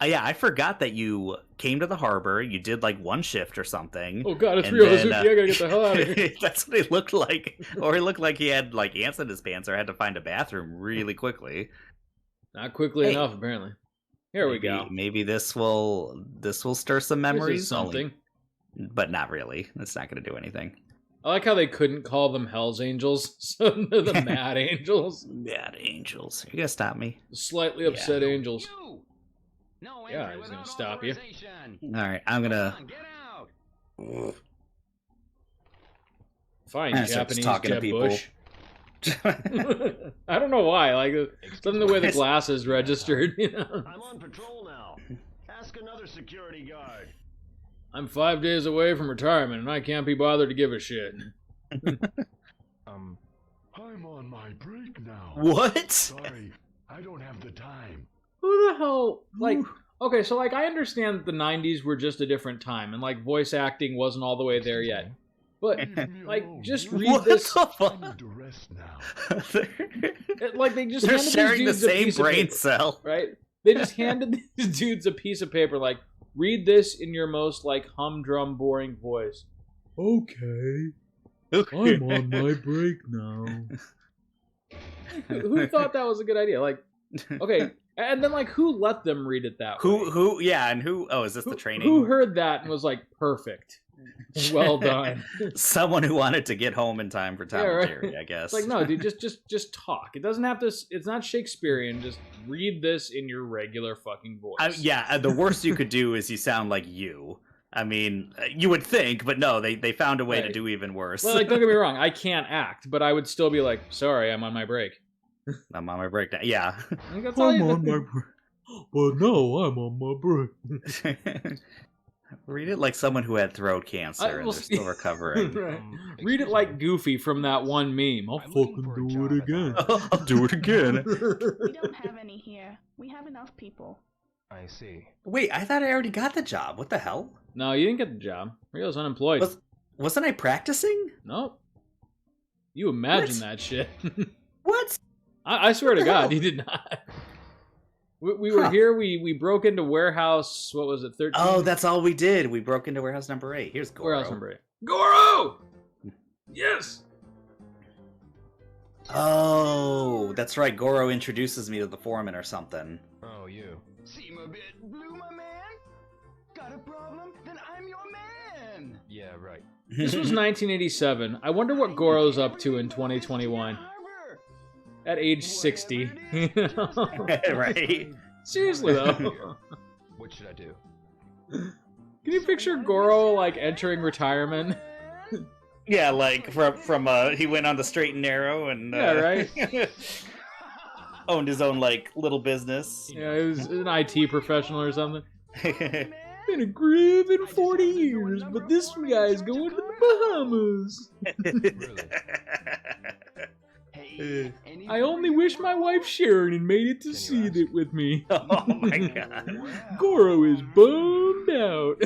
Yeah, I forgot that you came to the harbor, you did like one shift or something. Oh god, it's and Ryo then, Hazuki, I gotta get the hell out of here. That's what he looked like. Or he looked like he had like ants in his pants or had to find a bathroom really quickly. Not quickly enough, apparently. Here we go. Maybe this will stir some memories. This is something. But not really. It's not going to do anything. I like how they couldn't call them Hell's Angels, so they're the Mad Angels. Mad Angels. Are you going to stop me? Slightly upset angels. You! No Yeah, entry he's gonna without stop you. authorization. All right, I'm going to... Come on, get out! Fine, I start Japanese talking to Jeb people. Bush. I don't know why. Like, something the way the glass is registered, I'm on patrol now. Ask another security guard. I'm 5 days away from retirement, and I can't be bothered to give a shit. I'm on my break now. What? Sorry, I don't have the time. Who the hell, like... Okay, so, like, I understand that the 90s were just a different time, and, like, voice acting wasn't all the way there yet. But, like, just read What this... the fuck? I need to rest now. Like, they just They're handed sharing the these dudes a same piece of brain paper, cell. right? They just handed these dudes a piece of paper, like, read this in your most, like, humdrum, boring voice. Okay. I'm on my break now. Who thought that was a good idea? Like, okay, and then, like, who let them read it that way? Who, yeah, and who, oh, is this the training? Who heard that and was like, perfect. Well done. Someone who wanted to get home in time for Tom Yeah, and right. Jerry, I guess. It's like, no, dude, just talk. It doesn't have to, it's not Shakespearean. Just read this in your regular fucking voice. Yeah, the worst you could do is you sound like you. I mean, you would think, but no, they found a way to Right. do even worse. Well, like, don't get me wrong, I can't act, but I would still be like, sorry, I'm on my break. I'm on my breakdown. Yeah. Like, that's all you- break. But no, I'm on my break. Read it like someone who had throat cancer and they're still recovering. Right. Read it like Goofy from that one meme. I'll fucking do it again. I'll do it again. We don't have any here. We have enough people. I see. Wait, I thought I already got the job. What the hell? No, you didn't get the job. Rio's unemployed. Wasn't I practicing? Nope. You imagine What? that shit. What? I swear to the God, hell? you did not. We were here, we broke into warehouse, what was it, 13? Oh, that's all we did. We broke into warehouse number 8. Here's Goro. Warehouse number 8. Goro! Yes! Oh, that's right. Goro introduces me to the foreman or something. Oh, you. Seem a bit blue, my man? Got a problem? Then I'm your man! Yeah, right. This was 1987. I wonder what Goro's up to in 2021. At age 60. Right? Seriously, though. What should I do? Can you picture Goro, like, entering retirement? Yeah, like from he went on the straight and narrow and Yeah, right? owned his own like little business. Yeah, he was an IT professional or something. Been a groove in 40 years, but this guy's going to the Bahamas. I only wish my wife Sharon had made it to see it with me. Oh my god. Goro is bummed out.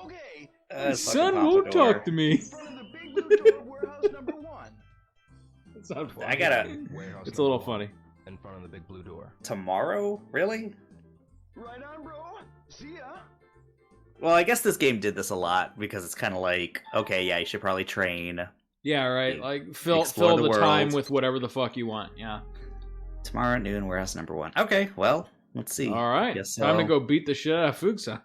Okay, His son won't talk to me. in front of the big blue door of warehouse number 1. It's not funny. I gotta Warehouse It's a little number 1, funny. in front of the big blue door. tomorrow? Really? Right on, bro. See ya. Well, I guess this game did this a lot because it's kind of like, okay, yeah, you should probably train. Yeah, right. Like fill Explore the the time world. with whatever the fuck you want. Yeah. Tomorrow at noon, warehouse number 1. Okay, well, let's see. All right. Guess Time to so. go beat the shit out of Fukuhara.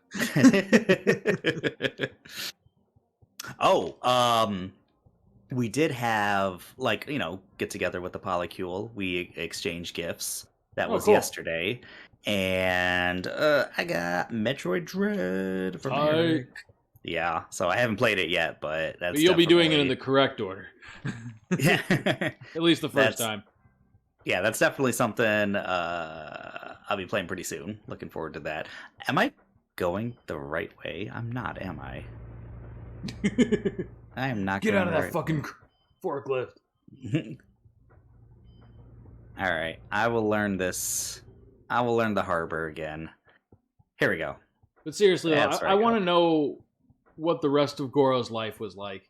Oh, we did have like get together with the polycule. We exchanged gifts. That Oh, was cool. yesterday, and I got Metroid Dread from Tight. Eric. Yeah, so I haven't played it yet, but that's But you'll be doing it in the definitely- correct order. yeah, At least the first time. yeah. That's definitely something I'll be playing pretty soon. Looking forward to that. Am I going the right way? I'm not, am I? I am not. Get going out of the that right- fucking forklift. All right, I will learn this. I will learn the harbor again. Here we go. But seriously, though, That's I right, want go. to know what the rest of Goro's life was like.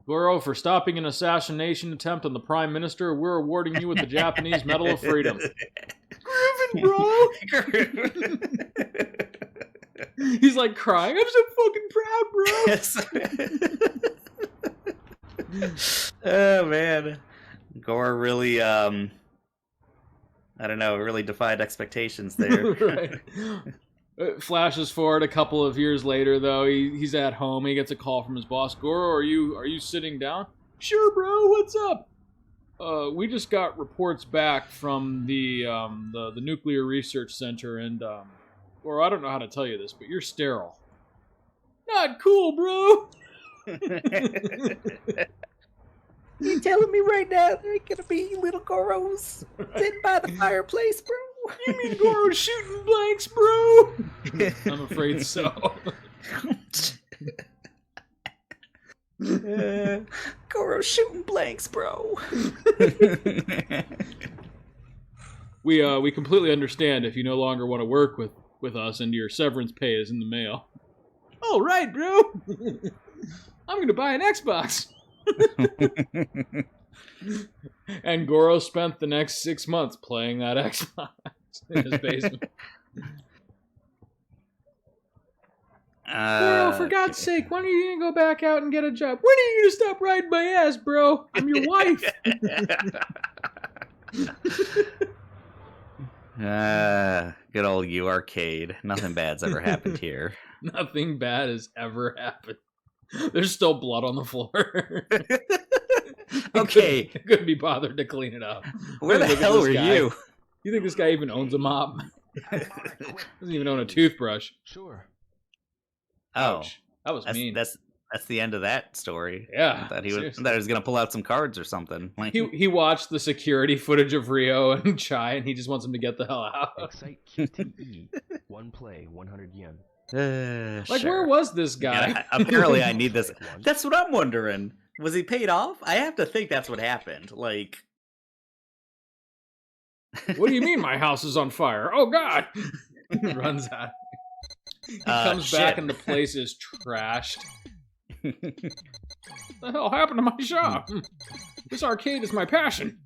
Goro, for stopping an assassination attempt on the Prime Minister, we're awarding you with the Japanese Medal of Freedom. Griffin, bro! He's like crying. I'm so fucking proud, bro! Yes. Oh man, Gore really I don't know, really defied expectations there. Right. It flashes forward a couple of years later, though. He's at home. He gets a call from his boss. Goro, are you sitting down? Sure, bro. What's up? We just got reports back from the nuclear research center, and Goro, I don't know how to tell you this, but you're sterile. Not cool, bro. You telling me right now there ain't gonna be little Goros sitting by the fireplace, bro? You mean Goro's shooting blanks, bro? I'm afraid so. Goro's shooting blanks, bro. We completely understand if you no longer want to work with us and your severance pay is in the mail. All right, bro. I'm gonna buy an Xbox. And Goro spent the next 6 months playing that Xbox in his basement. Goro, for God's sake, when are you gonna go back out and get a job? When are you gonna stop riding my ass, bro? I'm your wife. Good old U Arcade. Nothing bad's ever happened here. Nothing bad has ever happened. There's still blood on the floor. Okay. Couldn't be bothered to clean it up. Where the Look at hell this were guy. you? You think this guy even owns a mop? Doesn't even own a toothbrush. Sure. Oh, Ouch. That was mean. that's That's the end of that story. Yeah, I thought he seriously. was gonna pull out some cards or something. Like, He watched the security footage of Rio and Chai, and he just wants him to get the hell out. Excite QTE. One play, 100 yen. Like, sure. where was this guy? Yeah, apparently, I need this. That's what I'm wondering. Was he paid off? I have to think that's what happened. Like, What do you mean my house is on fire? Oh, God! Runs out. He comes back and the place is trashed. What the hell happened to my shop? This arcade is my passion.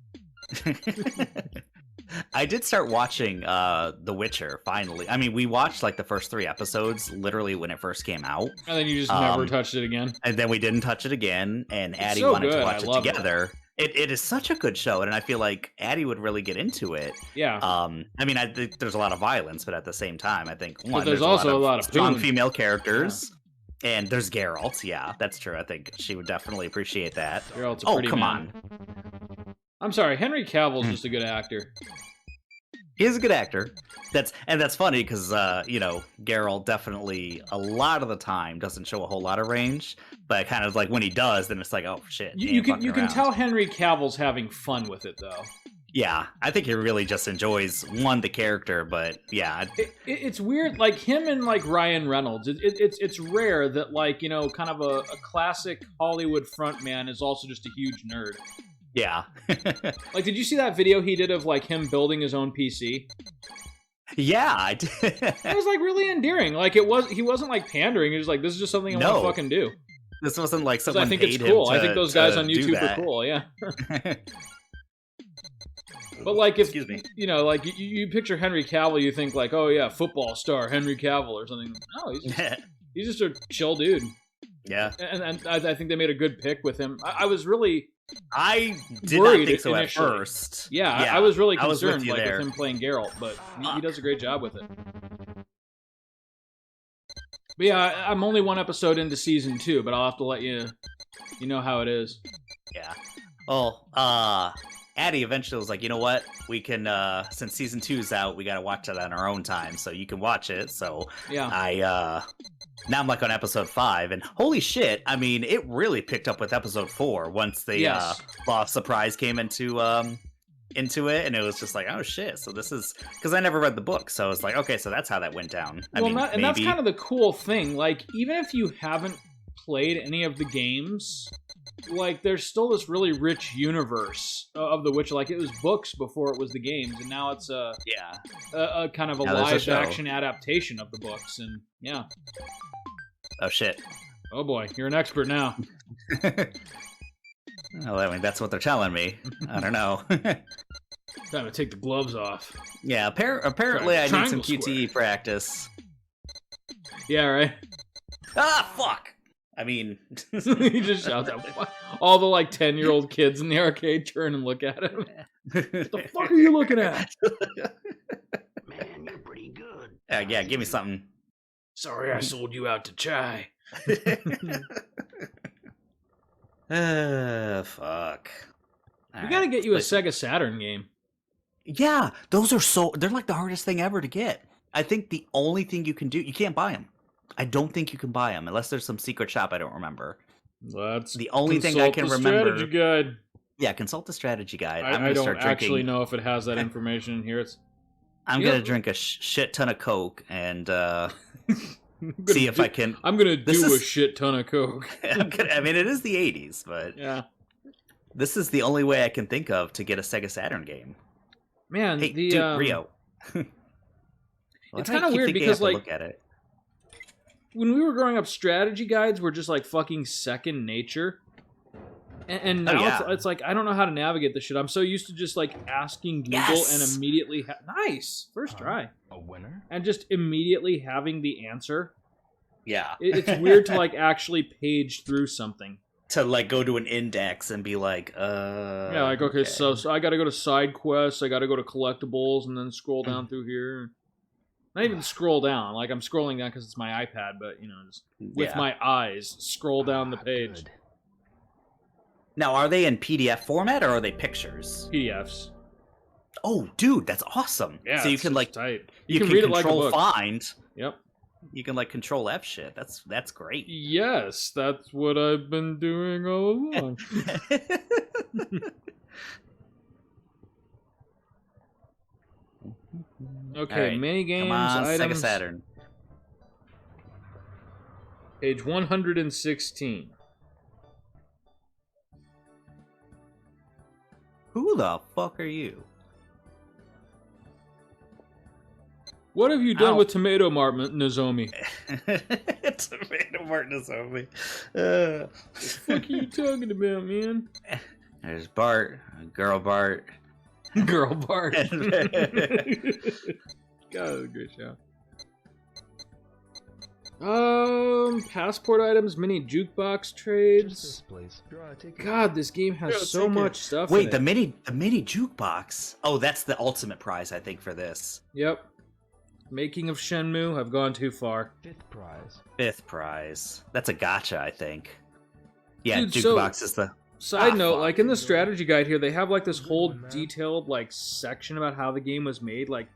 I did start watching The Witcher, finally. I mean, we watched like the first 3 episodes literally when it first came out. And then you just never touched it again. And then we didn't touch it again, and Addie so wanted good. to watch I it love together. It is such a good show, and I feel like Addie would really get into it. Yeah. I mean, I think there's a lot of violence, but at the same time, I think But there's also a lot of strong food. female characters. And there's Geralt, yeah, that's true. I think she would definitely appreciate that. Geralt's a pretty come man. on. I'm sorry, Henry Cavill's just a good actor. He's a good actor. That's funny because Geralt definitely a lot of the time doesn't show a whole lot of range, but kind of like when he does, then it's like, oh shit. You can tell Henry Cavill's having fun with it though. Yeah, I think he really just enjoys the character, but yeah, it's weird, like him and like Ryan Reynolds. It's rare that like kind of a classic Hollywood frontman is also just a huge nerd. Yeah. Like, did you see that video he did of like him building his own PC? Yeah, I did. It was like really endearing. Like he wasn't like pandering. He was like, this is just something I want to fucking do. This wasn't like someone. I think paid it's cool. him to, I think those guys on YouTube are cool. Yeah. But like if Excuse me. like you picture Henry Cavill, you think like, oh yeah, football star Henry Cavill or something. No, he's just a chill dude. Yeah. And I think they made a good pick with him. I was really I did worried not think so initially. at first. Yeah, I was really I was with concerned you like there. with him playing Geralt, but he does a great job with it. But yeah, I'm only 1 episode into season 2, but I'll have to let you know how it is. Yeah. Well, Addie eventually was like, you know what? We can, since season 2's out, we gotta watch it on our own time, so you can watch it. So yeah, now I'm like on episode 5, and holy shit! I mean, it really picked up with episode 4 once the Law of Surprise came into it, and it was just like, oh shit! So this is because I never read the book, so it's like, okay, so that's how that went down. And that's kind of the cool thing. Like, even if you haven't played any of the games, like there's still this really rich universe of The Witcher. Like, it was books before it was the games, and now it's a kind of a live action adaptation of the books. And yeah. Oh shit! Oh boy, you're an expert now. Well, I mean, that's what they're telling me. I don't know. Time to take the gloves off. Yeah, apparently I need some Triangle QTE practice. Yeah, right. Ah, fuck! I mean... He just shouts out. All the, like, 10-year-old kids in the arcade turn and look at him. What the fuck are you looking at? Man, you're pretty good. Yeah, give me something. Sorry I sold you out to Chai. Fuck. We gotta get you a Sega Saturn game. Yeah, those are they're like the hardest thing ever to get. I think the only thing you can do, you can't buy them. I don't think you can buy them unless there's some secret shop I don't remember. That's the only thing I can remember. Strategy guide. Yeah, consult the strategy guide. I don't actually know if it has that information in here. I'm gonna drink a shit ton of Coke and see if I can. I'm gonna do a shit ton of Coke. I mean, it is the 80s, but yeah, this is the only way I can think of to get a Sega Saturn game. Man, hey, dude, Rio. It's kind of weird because, like, look at it. When we were growing up, strategy guides were just like fucking second nature. And now it's like, I don't know how to navigate this shit. I'm so used to just like asking Google and immediately nice first try, a winner, and just immediately having the answer. Yeah, it's weird to like actually page through something. To like go to an index and be like, yeah, like okay. So I got to go to side quests. I got to go to collectibles, and then scroll down through here. Not even scroll down. Like I'm scrolling down because it's my iPad, but just with my eyes, scroll down the page. Good. Now, are they in PDF format or are they pictures? PDFs. Oh, dude, that's awesome. Yeah, so you can like tight. you can read control it like a book. find. Yep. You can like control F shit. That's great. Yes, that's what I've been doing all along. Okay, right, mini games, come on, items. Sega Saturn. Page 116. Who the fuck are you? What have you done with Tomato Mart, Nozomi? Tomato Mart Nozomi. What the fuck are you talking about, man? There's Bart, girl Bart. Girl Bart. God, that was a great show. Passport items, mini jukebox trades. God, this game has so much stuff. Wait, in it. the mini jukebox. Oh, that's the ultimate prize, I think, for this. Yep. Making of Shenmue. I've gone too far. Fifth prize. That's a gotcha, I think. Yeah, Dude, jukebox is the. Side note, fuck. like in the strategy guide here, they have like this whole detailed like section about how the game was made, like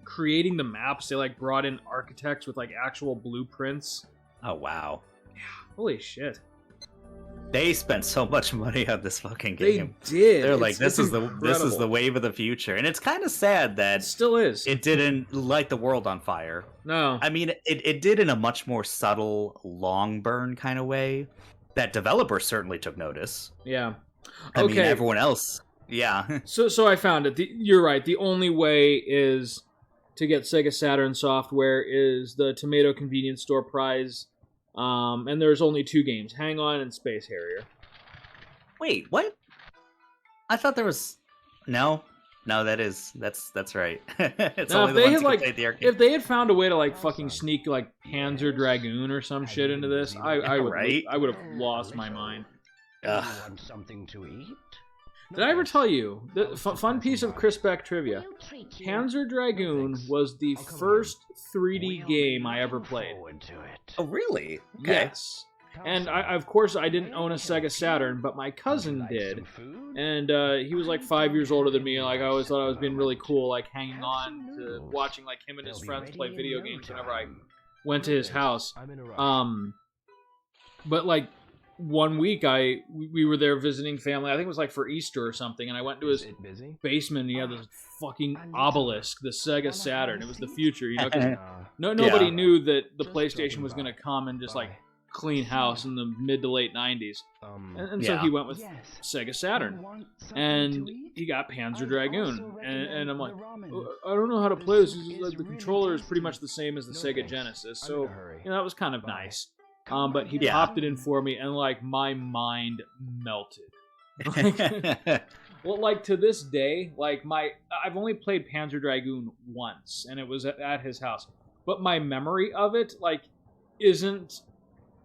creating the maps. They like brought in architects with like actual blueprints. Oh wow. Yeah, holy shit. They spent so much money on this fucking game. They did. They're like, this is incredible. the wave of the future, and it's kind of sad that It still is. it didn't light the world on fire. No. I mean, it did in a much more subtle, long burn kind of way. That developers certainly took notice. Yeah. I mean, everyone else, yeah. So I found it. You're right. The only way is to get Sega Saturn software is the Tomato Convenience Store prize. And there's only 2 games, Hang On and Space Harrier. Wait, what? I thought there was no. That's right. It's now, only the ones who can play the arcade. if they had found a way to like fucking sneak like Panzer Dragoon or some shit into this, I would Right? I would have lost my mind. Ugh. Want something to eat? Did I ever tell you the fun piece of Chris Beck trivia? Panzer Dragoon was the first 3D game I ever played. Oh, really? Okay. Yes. And I, of course, I didn't own a Sega Saturn, but my cousin did. And he was like 5 years older than me. Like I always thought I was being really cool, like hanging on to watching like him and his friends play video games whenever I went to his house. But like one week we were there visiting family. I think it was like for Easter or something, and I went to his basement and he had this fucking obelisk, the Sega Saturn. It was the future, you know, because nobody knew that the PlayStation was going to come and just like clean house in the mid to late 90s. And so he went with Sega Saturn. And he got Panzer Dragoon. And I'm like, I don't know how to play this. Like, the controller is pretty much the same as the Sega Genesis. So, you know, that was kind of nice. But he popped it in for me, and like my mind melted. Well, like to this day, like I've only played Panzer Dragoon once, and it was at his house. But my memory of it, like, isn't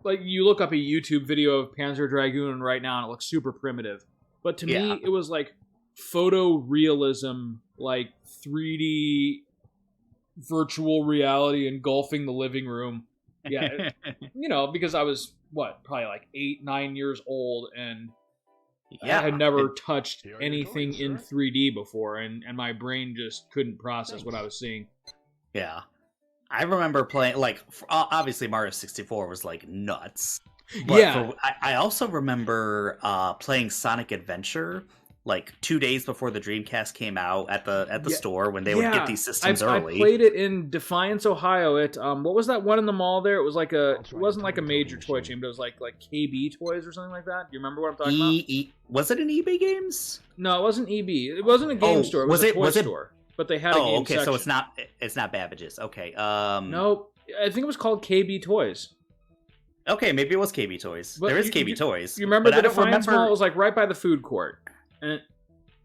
like you look up a YouTube video of Panzer Dragoon right now, and it looks super primitive. But to me, it was like photorealism, like 3D virtual reality engulfing the living room. Yeah, you know, because I was probably like 8, 9 years old, and I had never touched anything in 3D before, and my brain just couldn't process what I was seeing. Yeah, I remember playing like obviously Mario 64 was like nuts. But I also remember playing Sonic Adventure like 2 days before the Dreamcast came out at the store when they would get these systems early. I played it in Defiance, Ohio. What was that one in the mall there? It was like it wasn't like a major toy chain, but it was like KB Toys or something like that. Do you remember what I'm talking about? Was it an eBay Games? No, it wasn't EB. It wasn't a game store. It was a toy store. But they had a game section. So it's not Babbage's. Okay. Nope. I think it was called KB Toys. Okay, maybe it was KB Toys. There is KB Toys. You remember the Defiance Mall? It was like right by the food court.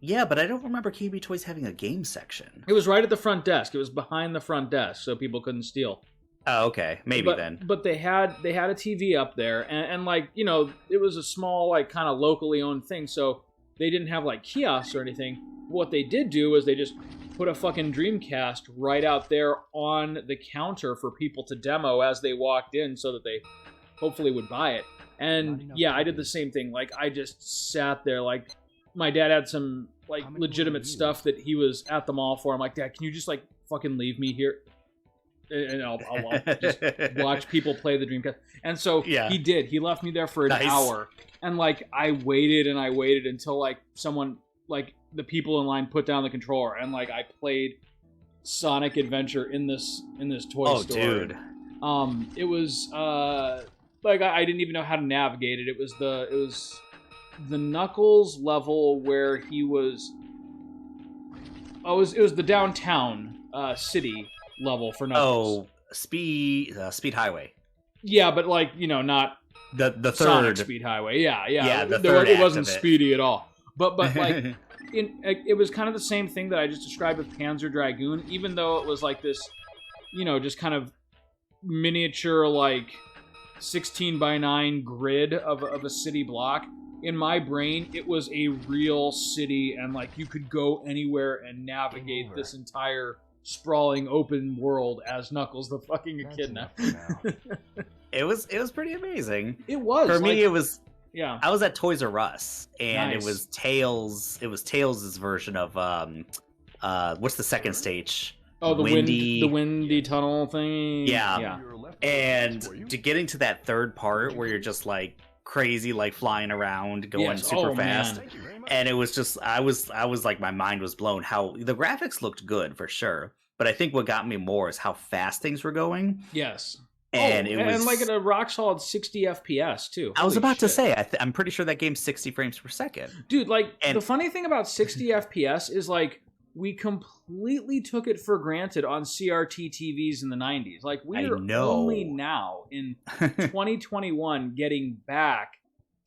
Yeah, but I don't remember KB Toys having a game section. It was right at the front desk. It was behind the front desk, so people couldn't steal. Oh, okay. Maybe then. But they had a TV up there, and like, you know, it was a small, like, kind of locally owned thing, so they didn't have, like, kiosks or anything. What they did do was they just put a fucking Dreamcast right out there on the counter for people to demo as they walked in so that they hopefully would buy it. And, yeah, I did the same thing. Like, I just sat there, like... My dad had some, like, legitimate stuff that he was at the mall for. I'm like, Dad, can you just, like, fucking leave me here? and I'll just watch people play the Dreamcast. And so he did. He left me there for an hour, and like I waited until like someone, like the people in line, put down the controller, and like I played Sonic Adventure in this toy store. Dude. It was like I didn't even know how to navigate it. It was the Knuckles level where he was. Oh, it was the downtown city level for Knuckles. Oh, Speed Highway. Yeah, but like, you know, not the third Sonic Speed Highway. Yeah. It wasn't speedy at all. But like it was kind of the same thing that I just described with Panzer Dragoon, even though it was like this, you know, just kind of miniature like 16:9 grid of a city block. In my brain, it was a real city, and like you could go anywhere and navigate this entire sprawling open world as Knuckles the fucking echidna. It was pretty amazing. It was. For me, it was. Yeah. I was at Toys R Us, and Nice. it was Tails. It was Tails' version of what's the second stage? Oh, the windy tunnel thing. Yeah. And to getting to that third part where you're just like crazy, like flying around, going super fast, and it was just I was like, my mind was blown. How the graphics looked good for sure, but I think what got me more is how fast things were going. Yes. And it was, and like at a rock solid 60 FPS too. I was Holy about to shit. say, I'm pretty sure that game's 60 frames per second. Dude, like And- the funny thing about 60 FPS is like we completely took it for granted on CRT TVs in the 90s. Like we are only now in 2021 getting back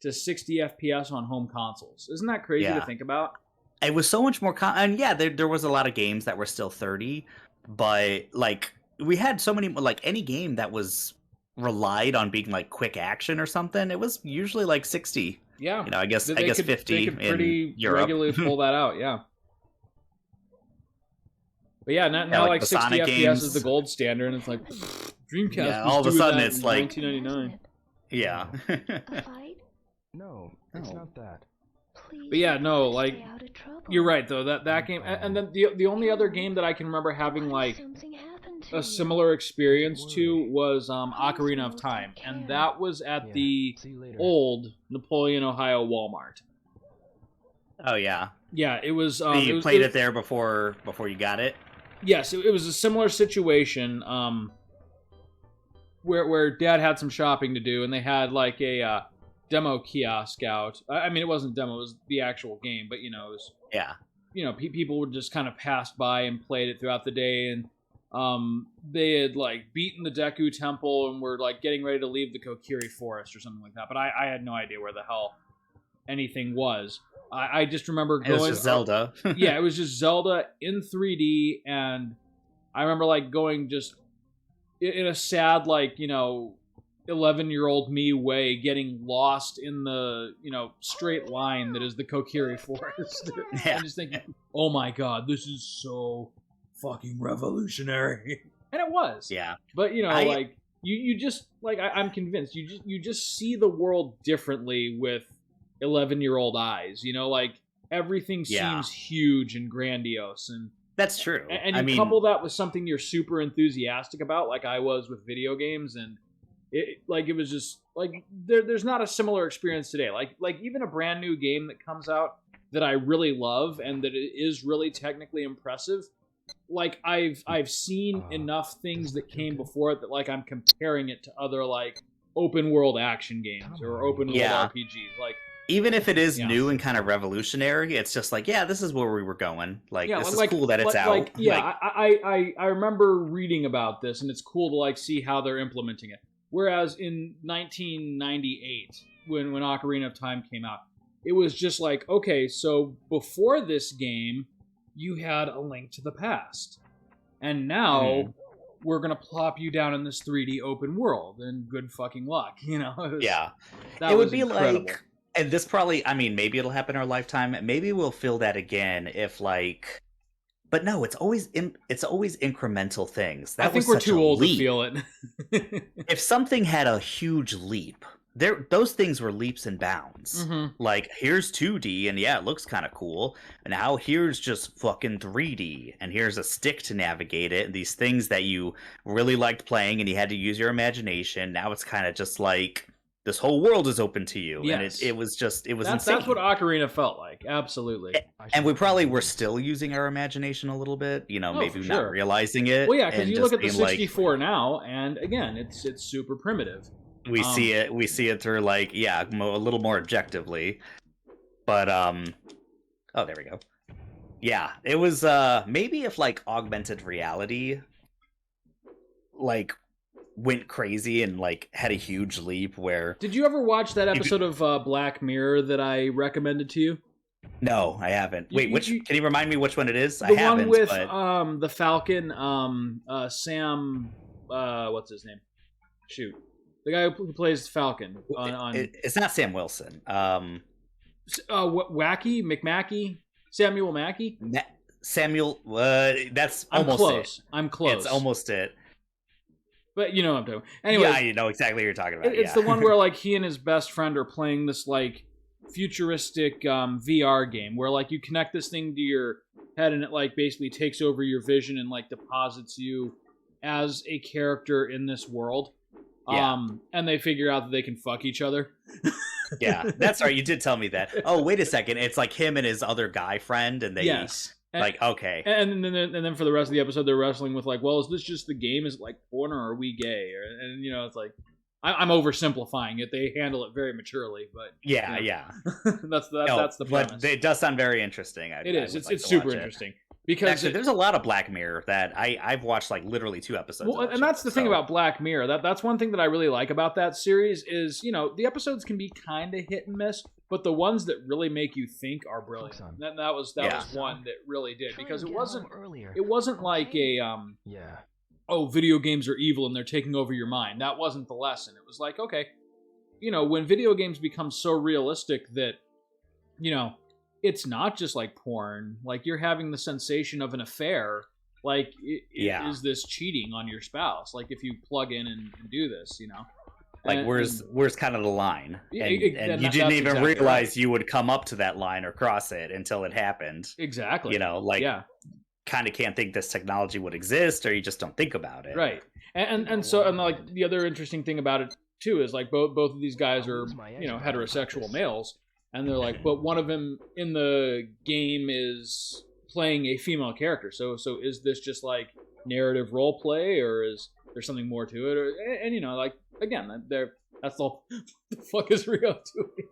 to 60 FPS on home consoles. Isn't that crazy to think about? It was so much more and yeah, there was a lot of games that were still 30, but like we had so many, like any game that was relied on being like quick action or something, it was usually like 60. Yeah. You know, I guess 50 they could pretty in Europe. regularly pull that out, yeah. But yeah, now like like the 60 Sonic FPS games. is the gold standard, and it's like Dreamcast. Yeah, was all of a doing sudden that it's in like 1999. Yeah. A fight? No, it's not that. Please. But yeah, no, like stay out of trouble. you're right though. That game, and then the only other game that I can remember having What if like something happened to a you? similar experience to was Ocarina of Time, and that was at the See you later. old Napoleon, Ohio Walmart. Oh yeah. Yeah, it was. You played it there before you got it. Yes, it was a similar situation. Where Dad had some shopping to do, and they had like a demo kiosk out. I mean, it wasn't demo; it was the actual game. But you know, it was, Yeah. you know, people would just kind of pass by and played it throughout the day, and they had like beaten the Deku Temple and were like getting ready to leave the Kokiri Forest or something like that. But I had no idea where the hell anything was. I just remember It going. was just Zelda. Yeah, it was just Zelda in 3D, and I remember like going just in a sad, like, you know, 11-year-old me way, getting lost in the, you know, straight line that is the Kokiri Forest. Yeah. And just thinking, oh my god, this is so fucking revolutionary. And it was. Yeah. But, you know, like, you just, like, I'm convinced, you just see the world differently with 11-year-old eyes, you know, like, everything seems huge and grandiose, and That's true. and you couple that with something you're super enthusiastic about, like I was with video games, and it was just like there's not a similar experience today. Like even a brand new game that comes out that I really love and that it is really technically impressive. Like I've seen enough things that came before it that like I'm comparing it to other like open world action games or open world RPGs. Like even if it is new and kind of revolutionary, it's just like, yeah, this is where we were going. Like, this is cool that it's out. Like, yeah, I remember reading about this, and it's cool to like see how they're implementing it. Whereas in 1998, when Ocarina of Time came out, it was just like, okay, so before this game, you had A Link to the Past, and now we're gonna plop you down in this 3D open world, and good fucking luck, you know? It would be incredible. Like. And this probably, I mean, maybe it'll happen in our lifetime. Maybe we'll feel that again if, like, but no, it's always incremental things. I think we're too old to feel it. If something had a huge leap, those things were leaps and bounds. Mm-hmm. Like, here's 2D, and yeah, it looks kind of cool. And now here's just fucking 3D, and here's a stick to navigate it. And these things that you really liked playing, and you had to use your imagination. Now it's kind of just like this whole world is open to you, Yes. and it was insane. That's what Ocarina felt like. Absolutely. And we probably were still using our imagination a little bit, maybe for not sure. realizing it. Well, yeah, because and you look just at the being 64 now, and again, it's super primitive. we see it through like, a little more objectively. But oh, there we go. Yeah, it was maybe if like augmented reality like went crazy and like had a huge leap where. Did you ever watch that episode of Black Mirror that I recommended to you? No, I haven't. Wait, can you remind me which one it is? The I haven't. one with but... the Falcon, Sam, what's his name? Shoot, the guy who plays Falcon on. It's not Sam Wilson. Wacky McMackey, Samuel Mackey. Samuel. That's almost close. it. I'm close. It's almost it. But you know what I'm talking about. Anyway, yeah, you know exactly what you're talking about. It's the one where like he and his best friend are playing this like futuristic VR game where like you connect this thing to your head and it like basically takes over your vision and like deposits you as a character in this world. Yeah. And they figure out that they can fuck each other. Yeah, that's right. You did tell me that. Oh, wait a second. It's like him and his other guy friend, and they like okay. And then for the rest of the episode, they're wrestling with like, well, is this just the game? Is it like porn, or are we gay? And you know, it's like I'm oversimplifying it. They handle it very maturely, but yeah. that's the premise. But it does sound very interesting. It's super interesting. Because actually, there's a lot of Black Mirror that I've watched like literally 2 episodes. Well, and that's the thing about Black Mirror. That's one thing that I really like about that series is, you know, the episodes can be kind of hit and miss, but the ones that really make you think are brilliant. That was one that really did, because it wasn't like a video games are evil and they're taking over your mind. That wasn't the lesson. It was like, okay, you know, when video games become so realistic that, you know, it's not just like porn. Like you're having the sensation of an affair. Like, is this cheating on your spouse? Like if you plug in and do this, you know? Like where's kind of the line? And you didn't even realize you would come up to that line or cross it until it happened. Exactly. You know, like kind of can't think this technology would exist, or you just don't think about it. Right. And so like the other interesting thing about it too is like both of these guys are, you know, heterosexual males. And they're like, but one of them in the game is playing a female character. So is this just like narrative role play, or is there something more to it? And you know, like again, that's all. The fuck is Rio doing?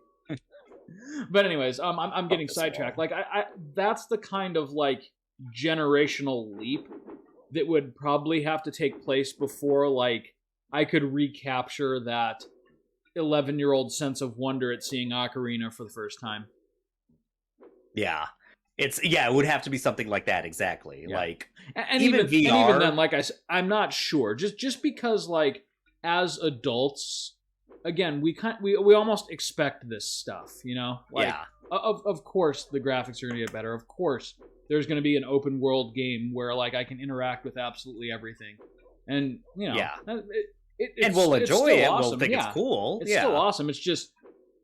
But anyways, I'm getting sidetracked. Like I that's the kind of like generational leap that would probably have to take place before like I could recapture that 11-year-old sense of wonder at seeing Ocarina for the first time. Yeah. It would have to be something like that, exactly. Yeah. Like and even VR, and even then, like I said, I'm not sure. Just because like as adults, again, we almost expect this stuff, you know? Like, of course the graphics are going to get better. Of course there's going to be an open world game where like I can interact with absolutely everything. And, you know, and we'll enjoy it. Awesome. We'll think it's cool. It's still awesome. It's just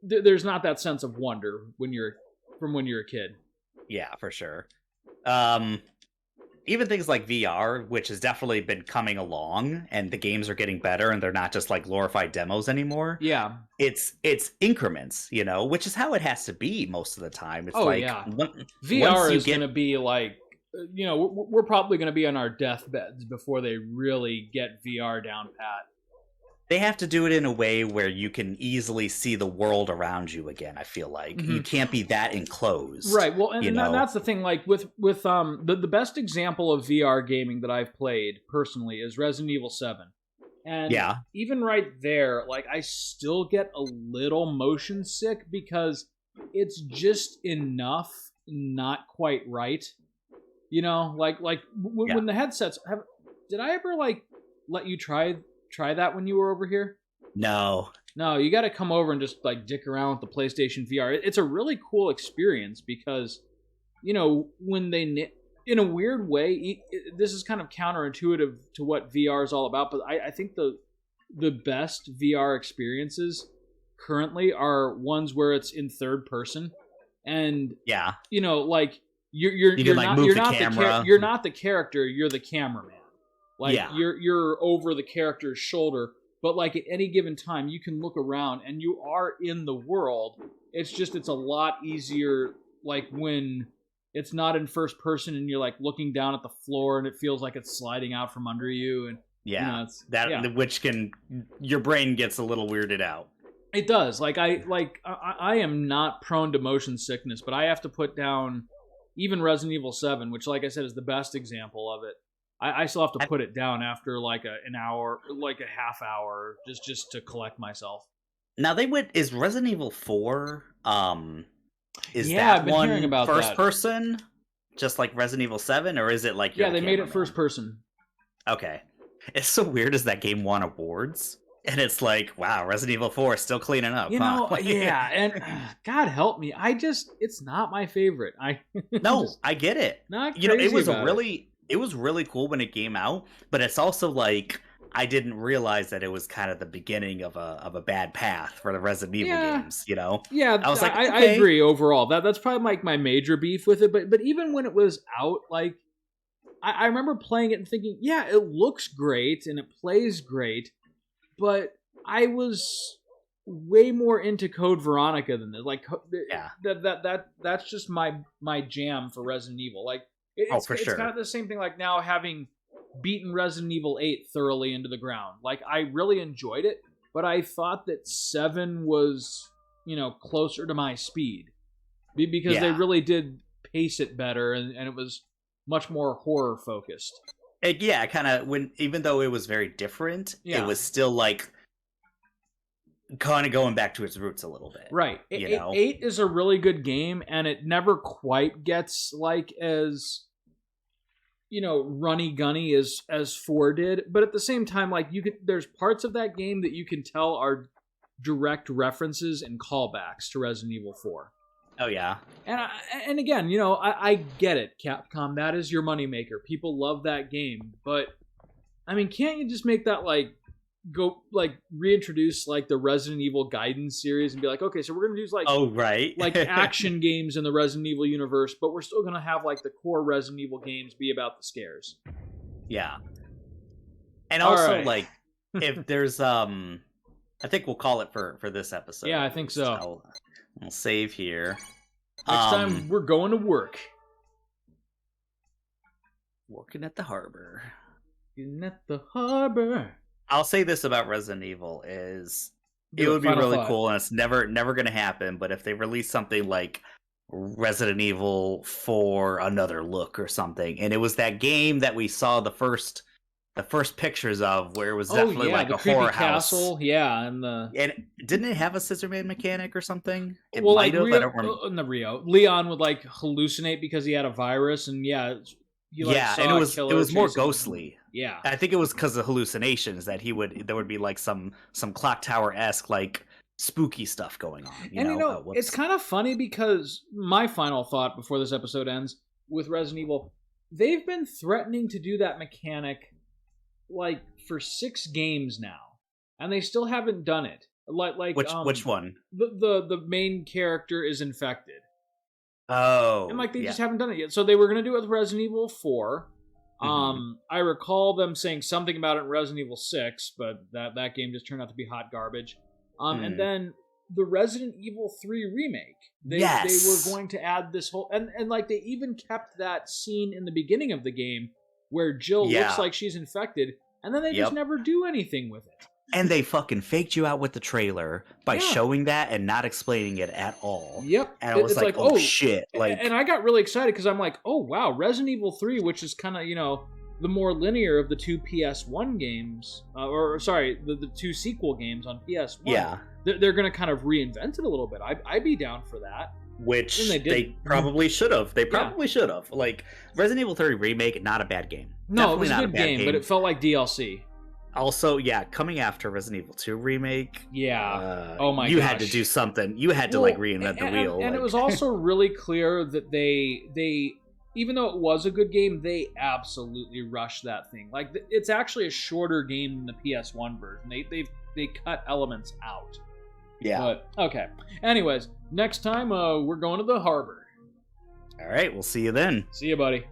there's not that sense of wonder when you're a kid. Yeah, for sure. Even things like VR, which has definitely been coming along, and the games are getting better, and they're not just like glorified demos anymore. Yeah, it's increments, you know, which is how it has to be most of the time. It's VR is going to be like, you know, we're probably going to be on our deathbeds before they really get VR down pat. They have to do it in a way where you can easily see the world around you again. I feel like you can't be that enclosed, right? Well, and that's the thing. Like with the best example of VR gaming that I've played personally is Resident Evil 7, and even right there, like I still get a little motion sick because it's just enough, not quite right. You know, like when the headsets did I ever like let you try that when you were over here? No, you got to come over and just like dick around with the PlayStation VR. It's a really cool experience because, you know, when they, in a weird way, this is kind of counterintuitive to what VR is all about, but I think the best VR experiences currently are ones where it's in third person, and Yeah. like you're You can, like, not move you're the not camera. you're not the character, you're the cameraman. Like Yeah. you're over the character's shoulder, but like at any given time you can look around and you are in the world. It's a lot easier like when it's not in first person and you're like looking down at the floor and it feels like it's sliding out from under you, and Yeah. Which can, your brain gets a little weirded out. It does. I am not prone to motion sickness, but I have to put down even Resident Evil 7, which, like I said, is the best example of it. I still have to put it down after like an hour, like a half hour, just to collect myself. Now is Resident Evil 4, is Yeah, that I've been one hearing about first that. person, just like Resident Evil 7, or is it like Yeah, they made it first person. Okay. It's so weird as that game won awards, and it's like, wow, Resident Evil 4 is still cleaning up, huh? Yeah, and God help me, it's not my favorite. No, I get it. Not it was crazy it was really cool when it came out, but it's also like I didn't realize that it was kind of the beginning of a bad path for the Resident Evil games, Yeah, I was like, I okay. agree overall. That's probably like my major beef with it. But even when it was out, like I remember playing it and thinking, yeah, it looks great and it plays great, but I was way more into Code Veronica than this. Like, that's just my jam for Resident Evil. Like, it's sure. kind of the same thing. Like now having beaten Resident Evil 8 thoroughly into the ground, like I really enjoyed it, but I thought that 7 was closer to my speed because they really did pace it better, and it was much more horror focused. Kind of even though it was very different, it was still like kind of going back to its roots a little bit. Right. 8 is a really good game, and it never quite gets like as runny gunny as 4 did, but at the same time, like there's parts of that game that you can tell are direct references and callbacks to Resident Evil 4. Oh yeah. And again, I get it, Capcom. That is your moneymaker. People love that game, but I mean, can't you just make that reintroduce like the Resident Evil Gaiden series and be like, okay, so we're gonna use like like action games in the Resident Evil universe, but we're still gonna have like the core Resident Evil games be about the scares. Yeah. And also like if there's I think we'll call it for this episode. Yeah, I think so. We'll save here. Next time we're going to work. Working at the harbor. Working at the harbor. I'll say this about Resident Evil is it would be really cool, and it's never going to happen, but if they release something like Resident Evil 4 Another Look or something, and it was that game that we saw the first pictures of where it was definitely like the a horror castle, house. And didn't it have a scissor man mechanic or something? It might have. I don't remember. In the Rio, Leon would like hallucinate because he had a virus, and and it was more ghostly. Yeah, I think it was because of hallucinations that there would be like some clock tower-esque like spooky stuff going on. It's kind of funny because my final thought before this episode ends with Resident Evil, they've been threatening to do that mechanic like for 6 games now, and they still haven't done it. Which one? The main character is infected. Oh, and like they just haven't done it yet. So they were going to do it with Resident Evil 4. I recall them saying something about it in Resident Evil 6, but that game just turned out to be hot garbage. And then the Resident Evil 3 remake. They were going to add this whole and like they even kept that scene in the beginning of the game where Jill looks like she's infected, and then they just never do anything with it. And they fucking faked you out with the trailer by showing that and not explaining it at all. Yep. And I was like, oh shit. And I got really excited because I'm like, oh wow, Resident Evil 3, which is kind of, the more linear of the 2 PS1 games, the 2 sequel games on PS1. Yeah. They're going to kind of reinvent it a little bit. I'd be down for that. Which they probably should have. They probably should have. Like, Resident Evil 3 Remake, not a bad game. No, it was a good game, but it felt like DLC. Also, coming after Resident Evil 2 Remake. Yeah. Oh my gosh. You had to do something. You had to reinvent the wheel. And it was also really clear that they even though it was a good game, they absolutely rushed that thing. Like, it's actually a shorter game than the PS1 version. They cut elements out. Yeah. But, okay. Anyways, next time we're going to the harbor. All right, we'll see you then. See you, buddy.